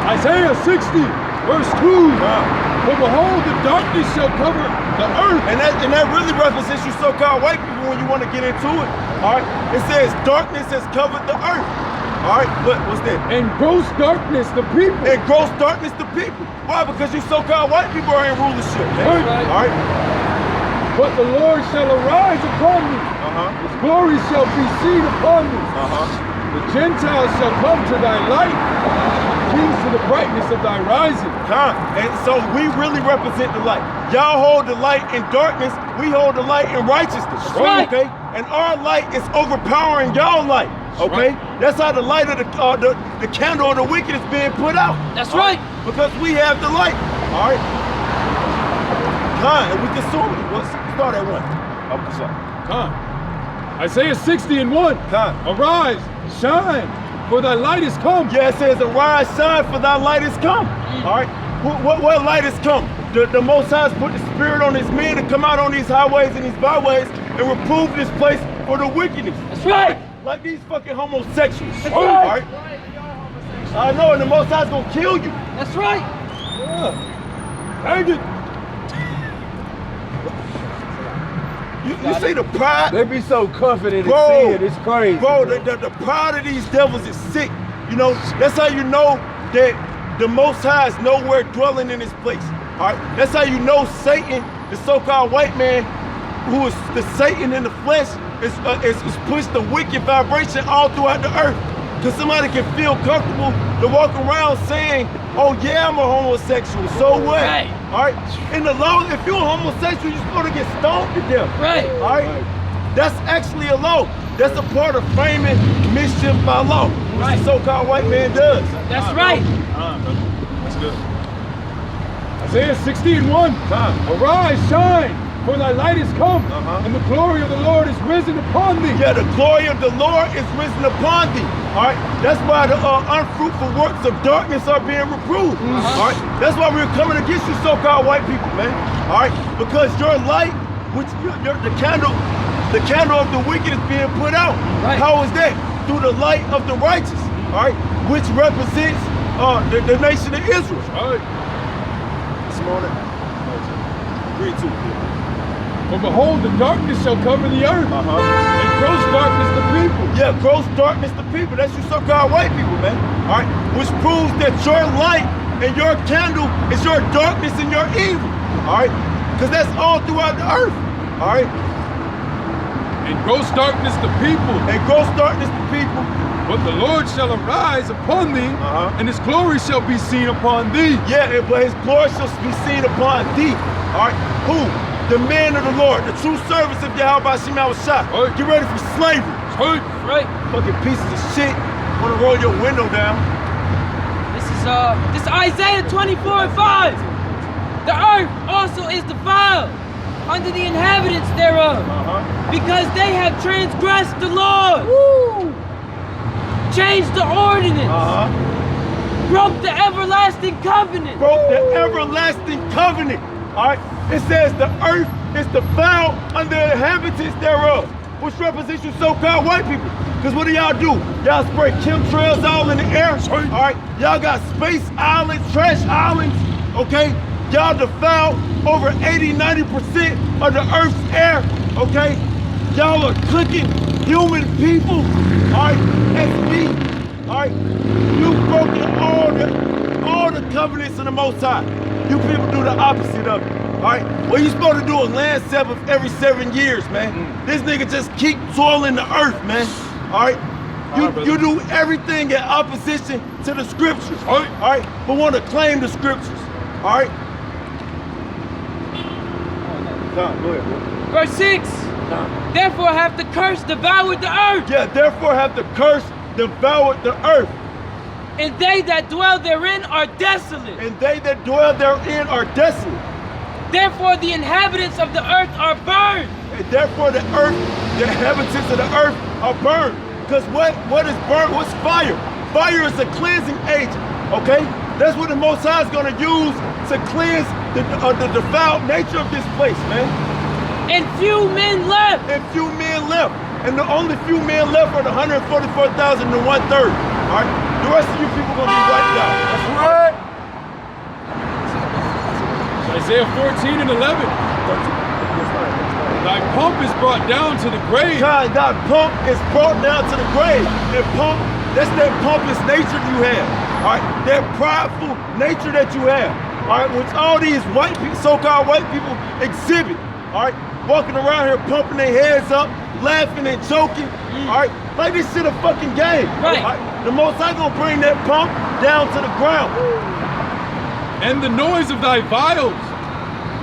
Isaiah 60, verse 2. For behold, the darkness shall cover the earth. And that really represents you so-called white people when you want to get into it. All right? It says darkness has covered the earth. All right? But what's that? And gross darkness the people. And gross darkness the people. Why? Because you so-called white people are in rulership, man. Right. All right? But the Lord shall arise upon me. His glory shall be seen upon me. The Gentiles shall come to thy light, kings to the brightness of thy rising. And so we really represent the light. Y'all hold the light in darkness, we hold the light in righteousness. Right. Okay? And our light is overpowering y'all light. Okay? That's how the light of the candle of the wicked is being put out. That's right. Because we have the light. All right? And we consume it. Let's start at one. Isaiah 60:1. Arise, shine, for thy light is come. Yeah, it says, arise, shine, for thy light is come. All right? What light has come? The Most High has put the Spirit on his men to come out on these highways and these byways and reprove this place for the wickedness. That's right. Like these fucking homosexuals. That's All right. I know, and the Most High's gonna kill you. That's right. Dang it. You see the pride? They be so confident in Bro, sin, it's crazy. Bro, the pride of these devils is sick. You know, that's how you know that the Most High is nowhere dwelling in this place. All right? That's how you know Satan, the so-called white man, who is the Satan in the flesh, is pushed the wicked vibration all throughout the earth. Because somebody can feel comfortable to walk around saying, oh yeah, I'm a homosexual, so what? Right. All right? In the law, if you're a homosexual, you're supposed to get stoned to death. Right. All right? That's actually a law. That's a part of framing mischief by law, which the so-called white man does. That's right. That's good. Isaiah 60:1. Arise, shine, for thy light is come, and the glory of the Lord is risen upon thee. Yeah, the glory of the Lord is risen upon thee. All right? That's why the unfruitful works of darkness are being reproved. All right? That's why we're coming against you so-called white people, man. All right? Because your light, which the candle of the wicked is being put out. Right. How is that? Through the light of the righteous. All right? Which represents the nation of Israel. Right. This morning. Read two. For behold, the darkness shall cover the earth, and gross darkness the people. Yeah, gross darkness the people. That's you so-called white people, man. All right? Which proves that your light and your candle is your darkness and your evil. All right? Because that's all throughout the earth. All right? And gross darkness the people. And gross darkness the people. But the Lord shall arise upon thee, and his glory shall be seen upon thee. Yeah, but his glory shall be seen upon thee. All right? Who? The man of the Lord, the true servants of Yahweh Shem Shah. Right. Get ready for slavery. Right. Right. Fucking pieces of shit. Wanna roll your window down. This is Isaiah 24:5. The earth also is defiled under the inhabitants thereof, because they have transgressed the Lord, changed the ordinance, broke the everlasting covenant. Broke the everlasting covenant. All right. It says the earth is defiled under the inhabitants thereof, which represents you so-called white people. Because what do y'all do? Y'all spray chemtrails all in the air. All right. Y'all got space islands, trash islands. Okay. Y'all defile over 80-90% of the earth's air. Okay. Y'all are cooking human people. All right. That's me. All right. You've broken all the covenants of the Most High. You people do the opposite of it. All right. Well, you supposed to do a land Sabbath every 7 years, man. This nigga just keep toiling the earth, man. All right. You do everything in opposition to the scriptures. All right. But want to claim the scriptures. All right. Go ahead. Verse 6. Therefore hath the curse devoured the earth. Yeah, therefore hath the curse devoured the earth. And they that dwell therein are desolate. And they that dwell therein are desolate. Therefore the inhabitants of the earth are burned. And therefore the earth, the inhabitants of the earth are burned. Because what is burned? What's fire? Fire is a cleansing agent, okay? That's what the Most High is going to use to cleanse the defiled nature of this place, man. And few men left. And few men left. And the only few men left are the 144,000 and 1/3. All right? The rest of you people going to be wiped out. That's right. Isaiah 14 and 11. Thy pomp is brought down to the grave. God, thy pomp is brought down to the grave. And pomp, that's that pompous nature you have. All right? That prideful nature that you have. All right? Which all these white people, so-called white people exhibit. All right? Walking around here pumping their heads up, laughing and joking. All right? Like this shit a fucking game. Right. All right? The Most High gonna bring that pump down to the ground. And the noise of thy vials.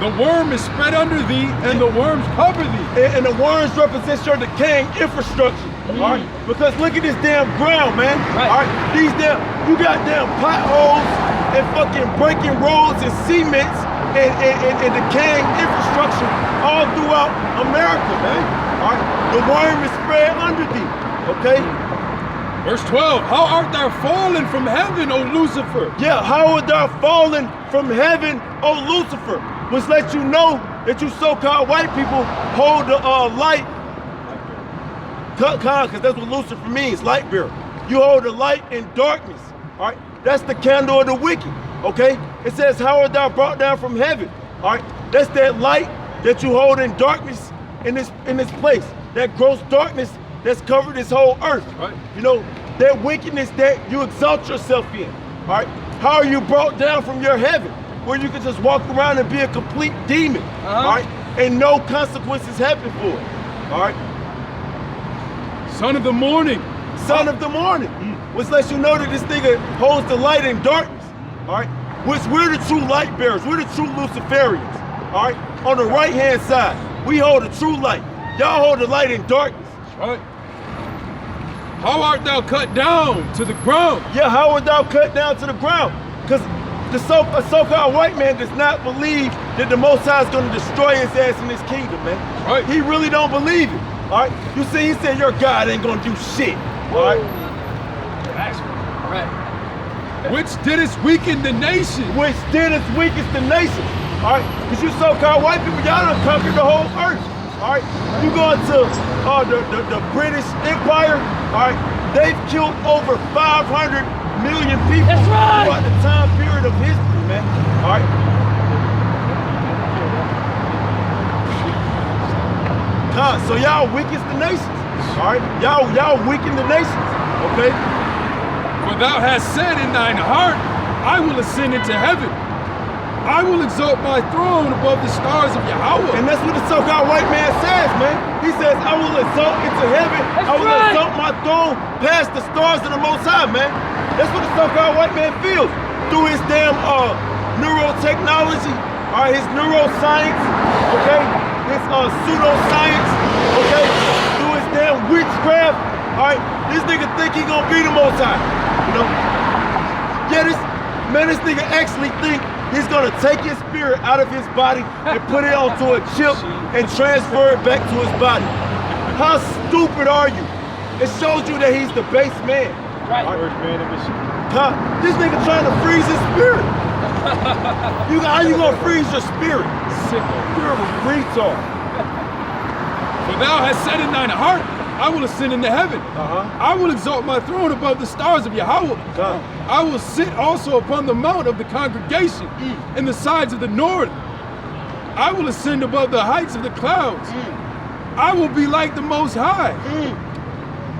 The worm is spread under thee, and the worms cover thee. And the worms represent your decaying infrastructure. All right? Because look at this damn ground, man. Right. All right? You got damn potholes and fucking breaking roads and cements and decaying infrastructure all throughout America, man. All right? The worm is spread under thee. Okay? Verse 12, how art thou fallen from heaven, O Lucifer? Yeah, how art thou fallen from heaven, O Lucifer? Which lets you know that you so-called white people hold the light. Because that's what Lucifer means, light bearer. You hold the light in darkness. All right? That's the candle of the wicked. Okay? It says, how art thou brought down from heaven? All right? That's that light that you hold in darkness in this place. That gross darkness that's covered this whole earth. Right. You know, that wickedness that you exalt yourself in. All right? How are you brought down from your heaven? Where you can just walk around and be a complete demon. All right? And no consequences happen for it. All right? Son of the morning. Son of the morning. Which lets you know that this nigga holds the light in darkness. All right? Which we're the true light bearers. We're the true Luciferians. All right? On the right hand side, we hold the true light. Y'all hold the light in darkness. Right. How art thou cut down to the ground? Yeah, how art thou cut down to the ground? Because a so-called white man does not believe that the Most High is going to destroy his ass in his kingdom, man. Right. He really don't believe it. All right. You see, he said your God ain't going to do shit. All right. Right. Which didst weaken the nation. Which didst weaken the nation. All right. Because you so-called white people, y'all done conquered the whole earth. All right. You go into the British Empire. All right. They've killed over 500 million people. That's right. Throughout the time period of history, man. All right. God, so y'all weaken the nations. All right. Y'all weaken the nations. Okay. For thou hast said in thine heart, I will ascend into heaven. I will exalt my throne above the stars of Yahweh. And that's what the so-called white man says, man. He says, I will exalt into heaven. I will exalt my throne past the stars of the Most High, man. That's what the so-called white man feels. Through his damn neurotechnology, all right, his neuroscience, okay? His pseudoscience, okay? Through his damn witchcraft, all right? This nigga think he gonna be the Most High, you know? Yeah, this nigga actually think He's gonna take his spirit out of his body and put it onto a chip and transfer it back to his body. How stupid are you? It shows you that he's the base man. Right. Huh? This nigga trying to freeze his spirit. How you gonna freeze your spirit? You're a retard. For thou hast said in thine heart, I will ascend into heaven. I will exalt my throne above the stars of Yahweh. I will sit also upon the mount of the congregation in the sides of the north. I will ascend above the heights of the clouds. I will be like the Most High.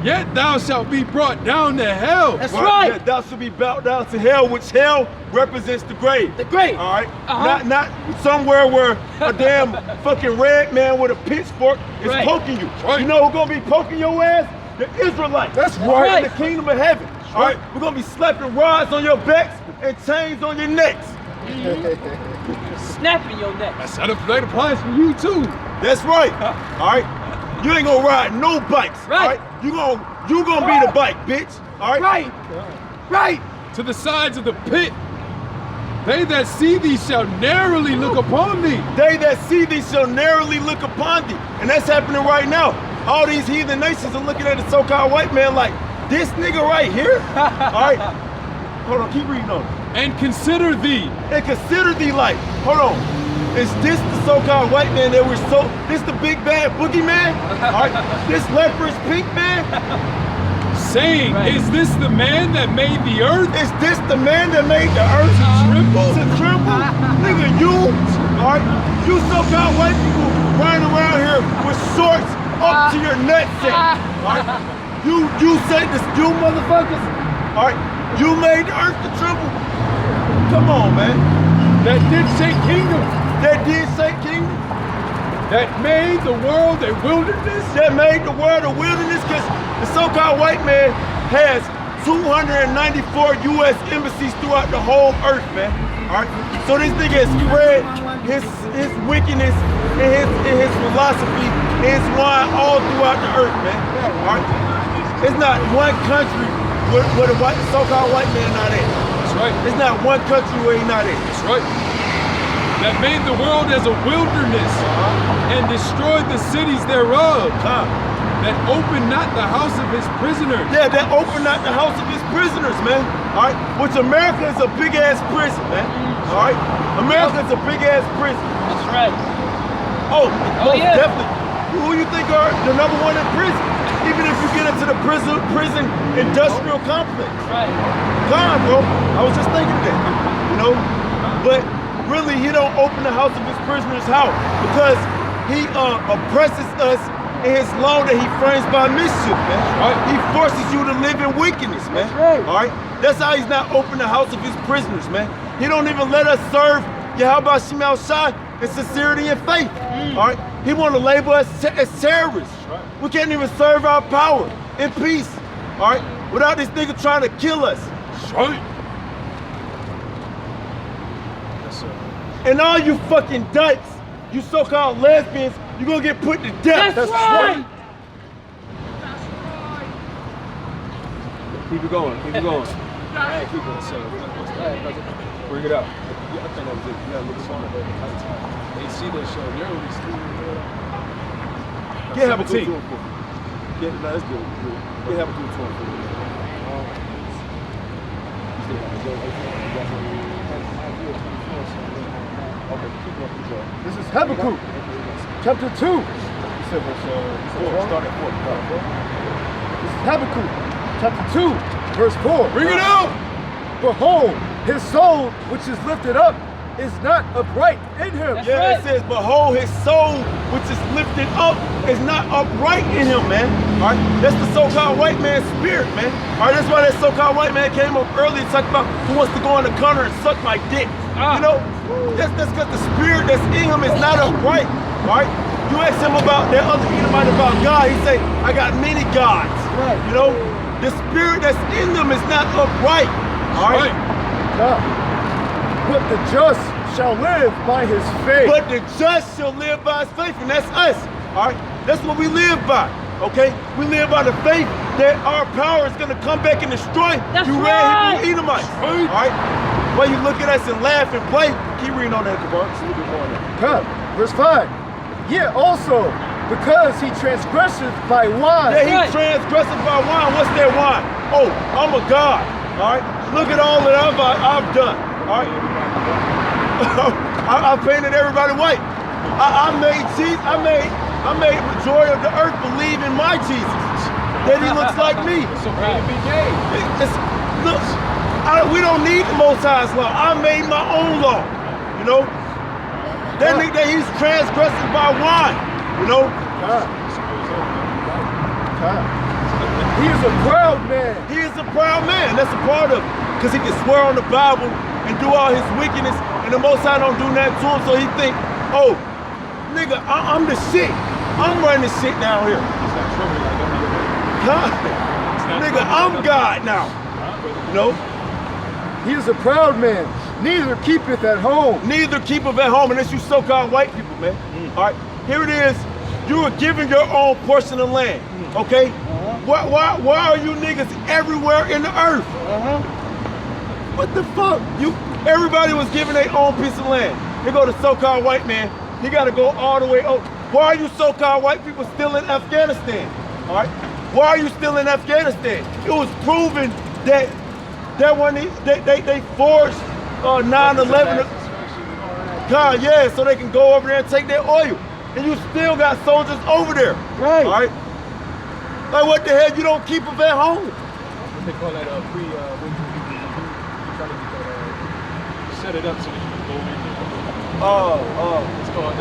Yet thou shalt be brought down to hell. That's right. Yeah, thou shalt be brought down to hell, which hell represents the grave. The grave. All right. Not somewhere where a damn fucking red man with a pitchfork is Right. poking you. Right. You know who's gonna be poking your ass? The Israelites. That's right. In right. the kingdom of heaven. All right. We're gonna be slapping rods on your backs and chains on your necks. Snapping your neck. That applies for you too. That's right. All right. You ain't gonna ride no bikes. Right. All right. You gonna be the bike, bitch. All right. Right. To the sides of the pit. They that see thee shall narrowly look upon thee. They that see thee shall narrowly look upon thee. And that's happening right now. All these heathen nations are looking at the so-called white man like, this nigga right here? All right. Hold on, keep reading on. And consider thee. And consider thee like, hold on. Is this the so-called white man that we're this the big bad boogeyman? All right. This leprous pink man? Saying, Right. is this the man that made the earth? Is this the man that made the earth to tremble? Nigga, you, all right, you so-called white people running around here with shorts up to your nutsack. All right, you say this, you motherfuckers. All right, you made the earth to tremble. Come on, man. That did shake kingdom. That did say kingdom. That made the world a wilderness. That made the world a wilderness because the so-called white man has 294 U.S. embassies throughout the whole earth, man. All right. So this nigga has spread his wickedness and his philosophy and his wine all throughout the earth, man. All right. It's not one country where the so-called white man not at. That's right. It's not one country where he not at. That's right. That made the world as a wilderness and destroyed the cities thereof. That opened not the house of his prisoners. Yeah, that opened not the house of his prisoners, man. All right, which America is a big ass prison, man. All right, America is a big ass prison. That's right. Oh, most yeah. definitely. Who you think are the number one in prison? Even if you get into the prison industrial complex. Right. Come on, bro. I was just thinking that, you know. But really, he don't open the house of his prisoners' house because he oppresses us in his law that he frames by mischief, man. Right. He forces you to live in wickedness, man. That's right. All right. That's how he's not open the house of his prisoners, man. He don't even let us serve Yahweh Shemal Shai in sincerity and faith. All right. He want to label us as terrorists. Right. We can't even serve our power in peace. All right. Without this nigga trying to kill us. That's right. Yes, sir. And all you fucking dykes, you so-called lesbians, you gonna get put to death. That's right. Keep it going. Keep it going. Bring it up. Yeah, I think that was it. You gotta look smarter. They see that show. Narrowly Get Habakkuk 17. to him for me. That's good. Get Habakkuk to him for me. This is Habakkuk, chapter 2. You said verse 4. Start at 4. This is Habakkuk, chapter 2, verse 4. Bring it out. Behold, his soul, which is lifted up, is not upright in him. That's Yeah, right. it says, behold, his soul, which is lifted up, is not upright in him, man. All right, that's the so-called white man's spirit, man. All right, that's why that so-called white man came up early and talked about who wants to go in the corner and suck my dick. You know, that's because the spirit that's in him is not upright. All right, you ask him about that other Edomite about God, he say, I got many gods. Right. You know, the spirit that's in them is not upright. All right. But the just shall live by his faith. But the just shall live by his faith, and that's us. All right, that's what we live by. Okay, we live by the faith that our power is going to come back and destroy That's you right. red Hebrew Edomites. All right, Why you look at us and laugh and play? Keep reading on that, Kabar. Just a little bit more on that. Come, verse 5. Yeah, also, because he transgresseth by wine. Yeah, he transgresseth by wine. What's that wine? Oh, I'm a God. All right. Look at all that I've done. All right. I painted everybody white. I made Jesus. I made majority of the earth believe in my Jesus. That he looks like me. So how to be gay? Look, we don't need the Most High's law. I made my own law. You know. That nigga that he's transgressing by wine. You know. He is a proud man. He is a proud man. That's a part of it. Because he can swear on the Bible and do all his wickedness, and the Most High don't do that to him, so he think, oh, nigga, I'm the shit. I'm running the shit down here. Nigga, I'm God now. You know? He is a proud man. Neither keepeth at home. Neither keepeth at home. And that's you so-called white people, man. All right, here it is. You were given your own portion of land, okay? Why are you niggas everywhere in the earth? What the fuck? Everybody was given their own piece of land. Here go the so-called white man. He got to go all the way over. Why are you so-called white people still in Afghanistan? All right? Why are you still in Afghanistan? It was proven that when they forged 9/11. God, yeah, so they can go over there and take their oil. And you still got soldiers over there. Right. All right? Like, what the hell? You don't keep them at home? What they call that when you try to get set it up so that you can go in there. It's called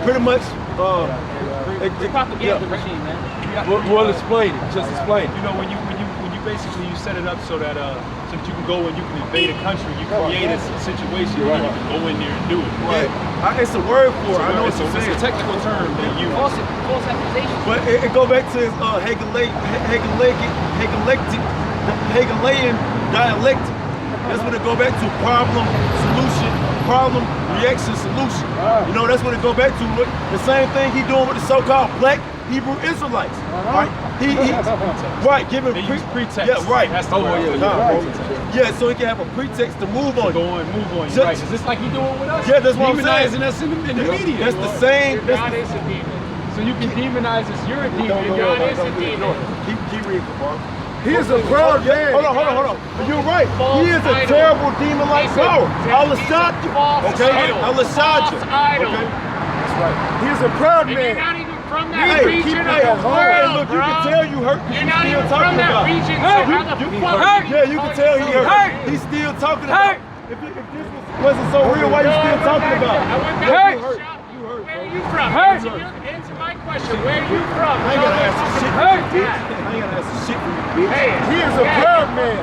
Pretty much. Propaganda machine, man. Well, explain it. Just explain it. You know, when you basically you set it up so that so that you can go and you can invade a country, you create a situation where you can go in there and do it. Right. It's a word for it. I know It's what you're a saying. technical term they use. False accusations. But it go back to his Hegelian dialectic. That's what it go back to. Problem, solution, problem, reaction, solution. You know, that's what it go back to. Look, the same thing he doing with the so-called black Hebrew Israelites. Right? He right, giving They use pretext. Yeah, right. That's the word. Yeah, so he can have a pretext to move on. Go on, move on. Just- Right. Is this like he doing with us? Yeah, that's what I'm saying. Demonizing us in the media. That's the same. God is a demon. So you can demonize us. You're a demon. God is a demon. Keep reading, Kabar. He is a proud man. Hold on. You're right. He is a terrible demon-like power. Allah shot you. Okay? Allah shot you. Idol. Okay? That's right. He is a proud And you're man. not even from Hey, that region of hey, the hey, world, look, you bro. can tell you hurt because You're he's not still even from talking that about it. region, so how the fuck Yeah, you can tell he hurt. He's still talking about it. If this wasn't so real, why you still talking about it? I went You back to hurt. the shop. You hurt, Where bro. are you from? Answer my question. Where are you from? I ain't gotta answer shit for you, bitch. I ain't gotta answer shit for you, bitch. Hey, He is a proud man.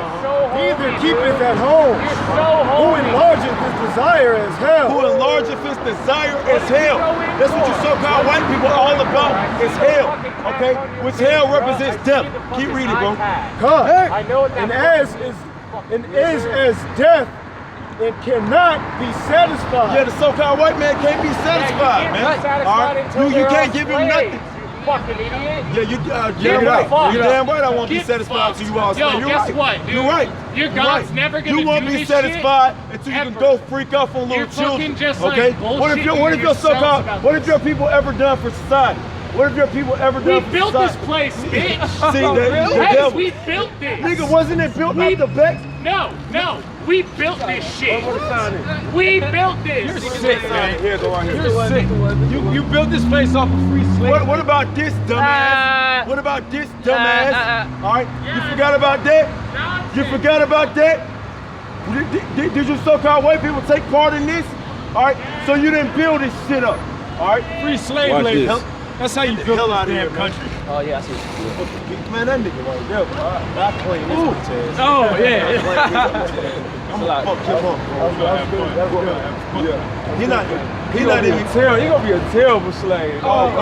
Neither keepeth at home. You're so Who holy. enlargeth his desire as hell. Who enlargeth his desire is hell. That's what you so-called white people are all about, is hell. Okay? Which hell represents death. Keep reading, bro. God. I know what And is as death and cannot be satisfied. Yeah, the so-called white man can't be satisfied, man. All right? You can't give him nothing. Fucking idiot. Yeah, you Get damn right. fucked. You damn right I won't be Get satisfied fucked. until you all Yo, say you're guess right. what, dude? You're right. Your You're God's right. never gonna You won't do be this satisfied shit until you can ever. go freak off on little You're children. fucking just like okay? What if bullshitting your so-called yourselves what about if your people ever done for society? What have your people ever We done for built society? this place, bitch. See, the Yes, devil. we built this. Nigga, wasn't it built off the back? No, we built this shit. We built this. You're sick, man. Here, go right here. You're sick. You built this place off of free slavery. What about this dumbass? What about this dumbass? All right, you forgot about that? You forgot about that? Did you so-called white people take part in this? All right, so you didn't build this shit up. All right, Free slave Watch labor. this. That's how you Get the built hell this outta here, damn man. country. Oh yeah, I see. man, that nigga right there, bro. I claim this bitch ass. Oh yeah. I'm gonna fuck him up, bro. Yeah. He not even He gonna be a terrible slave. bro.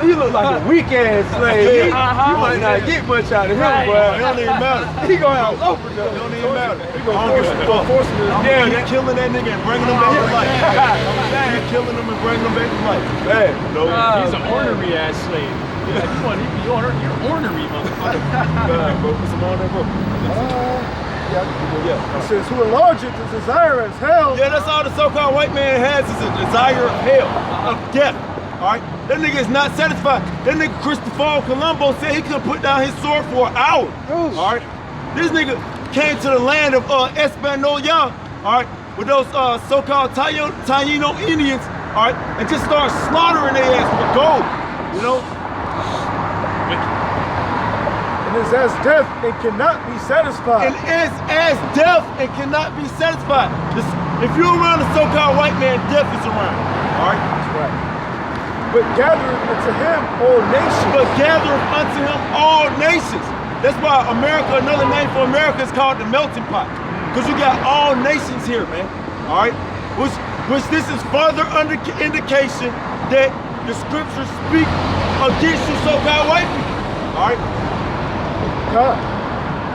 He look like a weak ass slave. Yeah. You might not get much out of him, It but don't even matter. he gonna have over It don't even matter. I don't give a fuck. Yeah, Keep killing that nigga and bringing him back to life. Keep killing him and bringing him back to life. Hey, He's an ornery ass slave. Yeah, you're ornery, motherfucker. God, bro, put some on there, bro. Yeah. It says, who enlargeth the desire as hell. Yeah, that's all the so-called white man has is a desire of hell, of death. All right? That nigga is not satisfied. That nigga Christopher Colombo said he couldn't put down his sword for an hour. All right? This nigga came to the land of Espanola, all right, with those so-called Taino Indians, all right, and just started slaughtering their ass for gold, you know? And is as death and cannot be satisfied. And is as death and cannot be satisfied. If you're around the so-called white man, death is around, all right? That's right. But gathereth unto him all nations. But gathereth unto him all nations. That's why America, another name for America is called the melting pot. Because you got all nations here, man. All right? Which this is further indication that the scriptures speak against you so-called white people. All right? God.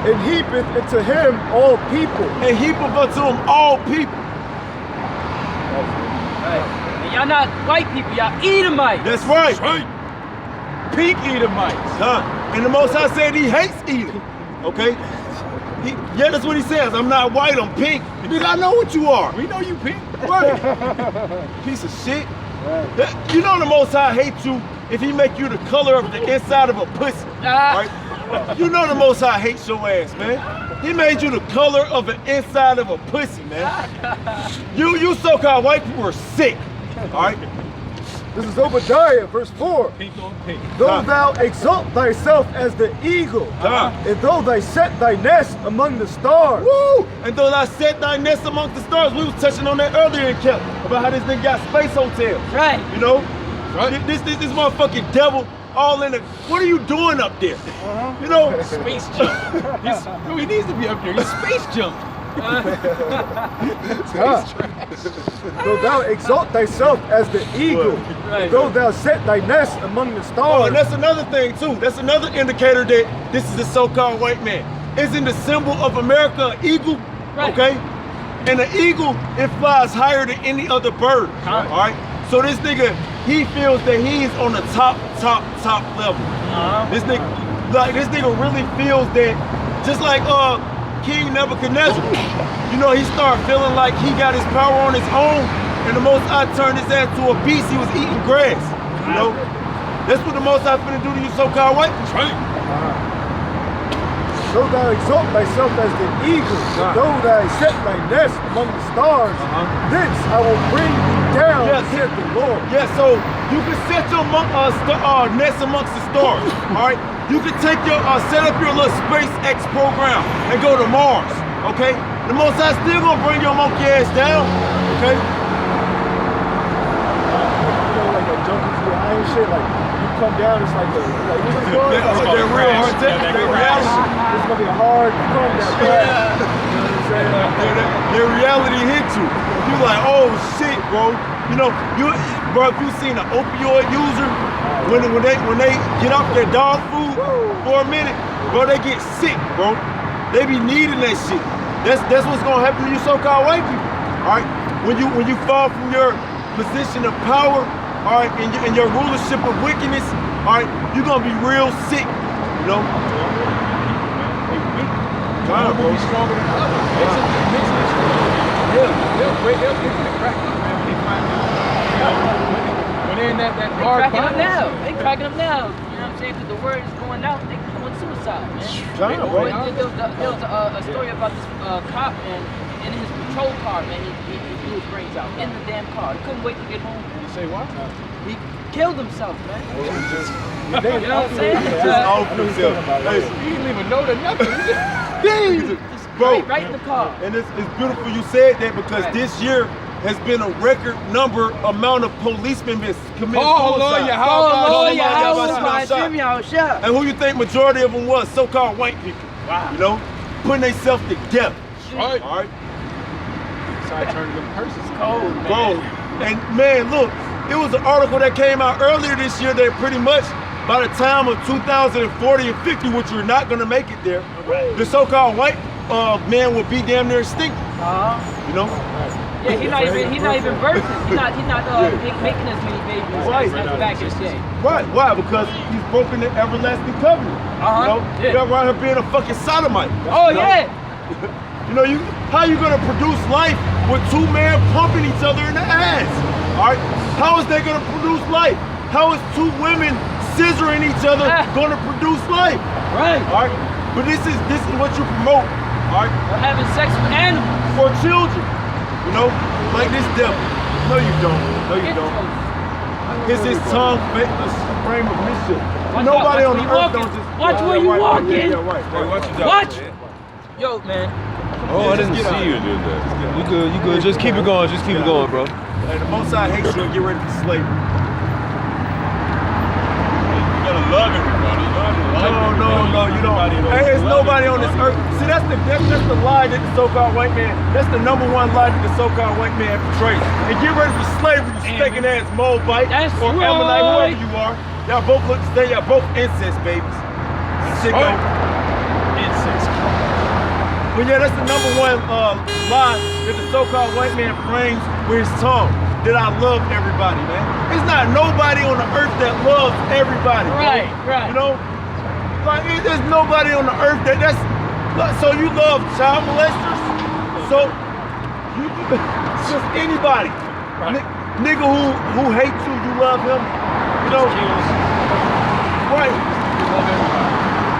And heapeth unto him all people. And heapeth unto him all people. Right. And y'all not white people, y'all Edomites. That's right. Pink Edomites. And the Most High said he hates Edom. Okay? Yeah, that's what he says. I'm not white, I'm pink. Nigga, I know what you are. We know you pink. Right. Piece of shit. Right. You know the Most High hates you if he make you the color of the inside of a pussy. Right? You know the Most High hates your ass, man. He made you the color of the inside of a pussy, man. You so-called white people are sick. All right? This is Obadiah, verse 4. Pink on pink. Though thou exalt thyself as the eagle, and though thou set thy nest among the stars. Woo! And though thou set thy nest among the stars, we was touching on that earlier in Kelp about how this nigga got space hotels. Right. You know? Right. This motherfucking devil all in the. What are you doing up there? You know? Space jump. He needs to be up there. He's space jump. Though thou exalt thyself as the eagle, though thou set thy nest among the stars. Oh, and that's another thing too. That's another indicator that this is a so-called white man. Isn't the symbol of America an eagle? Right. Okay? And the eagle, it flies higher than any other bird. All right? So this nigga, he feels that he's on the top level. This nigga really feels that, just like King Nebuchadnezzar, you know, he started feeling like he got his power on his own, and the Most High turned his ass to a beast. He was eating grass. You know, that's what the Most High finna do to you, so-called white people. Though thou exalt thyself as the eagle, though thou set thy nest among the stars, thence I will bring thee down, saith the Lord. Yeah, so you can set your nest amongst the stars. All right, you can take your set up your little SpaceX program and go to Mars. Okay, the Most High still gonna bring your monkey ass down. Okay. You know, like a jump into the iron shit, like you come down, it's like what's it called? They're real hard. They're reality. It's gonna be a hard come down. You know what I'm saying? Their reality hits you. You like, oh shit, bro. You know, bro, if you seen an opioid user, when they get off their dog food for a minute, bro, they get sick, bro. They be needing that shit. That's what's gonna happen to you so-called white people. All right, when you fall from your position of power, all right, and your rulership of wickedness, all right, you're gonna be real sick, you know. One will be stronger than the other. They'll get to the crack, man. When they find out. When they're in that They hard cracking them balance. now. They cracking them now. You know what I'm saying? Because the word is going out. They doing suicide, man. China, right? There was a story about this cop, and in his patrol car, man, he blew his brains out in the damn car. He couldn't wait to get home. You say what? He killed himself, man. You You know what I'm saying? Just off himself. Hey, He didn't even know that nothing. Jesus, bro. Right in the car. And it's beautiful you said that because this year has been a record number amount of policemen been committing suicide. And who you think majority of them was? So-called white people. Wow. You know, putting themselves to death. Right. All right. Started turning them curses cold, man. Bro, and man, look, it was an article that came out earlier this year that pretty much by the time of 2040 and 50, which we're not gonna make it there, the so-called white man will be damn near extinct. You know? Yeah, he's not even birthing. He's not making as many babies as back in the day. Right, why? Because he's broken the everlasting covenant. You know? You're right here being a fucking sodomite. Oh yeah. You know, how you gonna produce life with two men pumping each other in the ass? All right, how is that gonna produce life? How is two women scissoring each other gonna produce life? Right. All right, but this is what you promote. All right, Or having sex with animals. for children. You know, like this devil. No, you don't. No, you Get don't. those. It's his tongue, a frame of mischief. Watch Nobody out, on the watch earth where you don't just. Watch where you right, walking. Yeah, right. Hey, watch your Watch. Yo, man. Oh, I didn't Just get see out. you do that. You good, you good. Just keep it going. Just keep it going, bro. And the Most High hates you and get ready for slavery. You gotta love everybody. You don't have to like No, you don't. Hey, there's nobody on this earth. See, that's the lie that the so-called white man, that's the number one lie that the so-called white man portrays. And get ready for slavery, you stinking ass Moabite That's or right. Ammonite, whoever you are. Y'all both look the same, y'all both incest babies. Shit go. Incest. But yeah, that's the number one lie that the so-called white man frames with his tongue. That I love everybody, man. It's not nobody on the earth that loves everybody. bro. Right, right. You know? Like, there's nobody on the earth that's... So you love child molesters? So, you just anybody. Right. Nigga who hates you, you love him. You know? Right.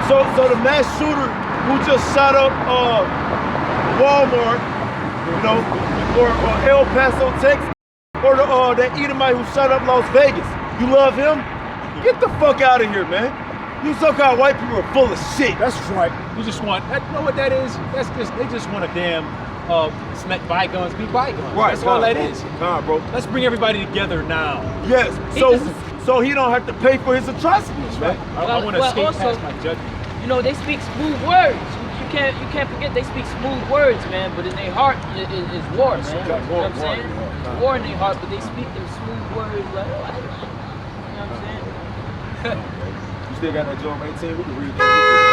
So the mass shooter who just shot up Walmart, you know, or El Paso, Texas, or that Edomite who shot up Las Vegas, you love him? Get the fuck out of here, man. You so-called white people are full of shit. That's right. You just want, you know what that is? That's just, they just want a damn, let bygones be bygones. Right, That's all that bro. is. Nah, bro. Let's bring everybody together now. Yes. So he don't have to pay for his atrocities, right? I want to Well, skate also- past my judgment. You know, they speak smooth words. You can't forget they speak smooth words, man. But in their heart is war, man. You know what I'm saying? War in their heart, but they speak them smooth words like, oh, you know what I'm saying? You still got that Job 18? We can read that.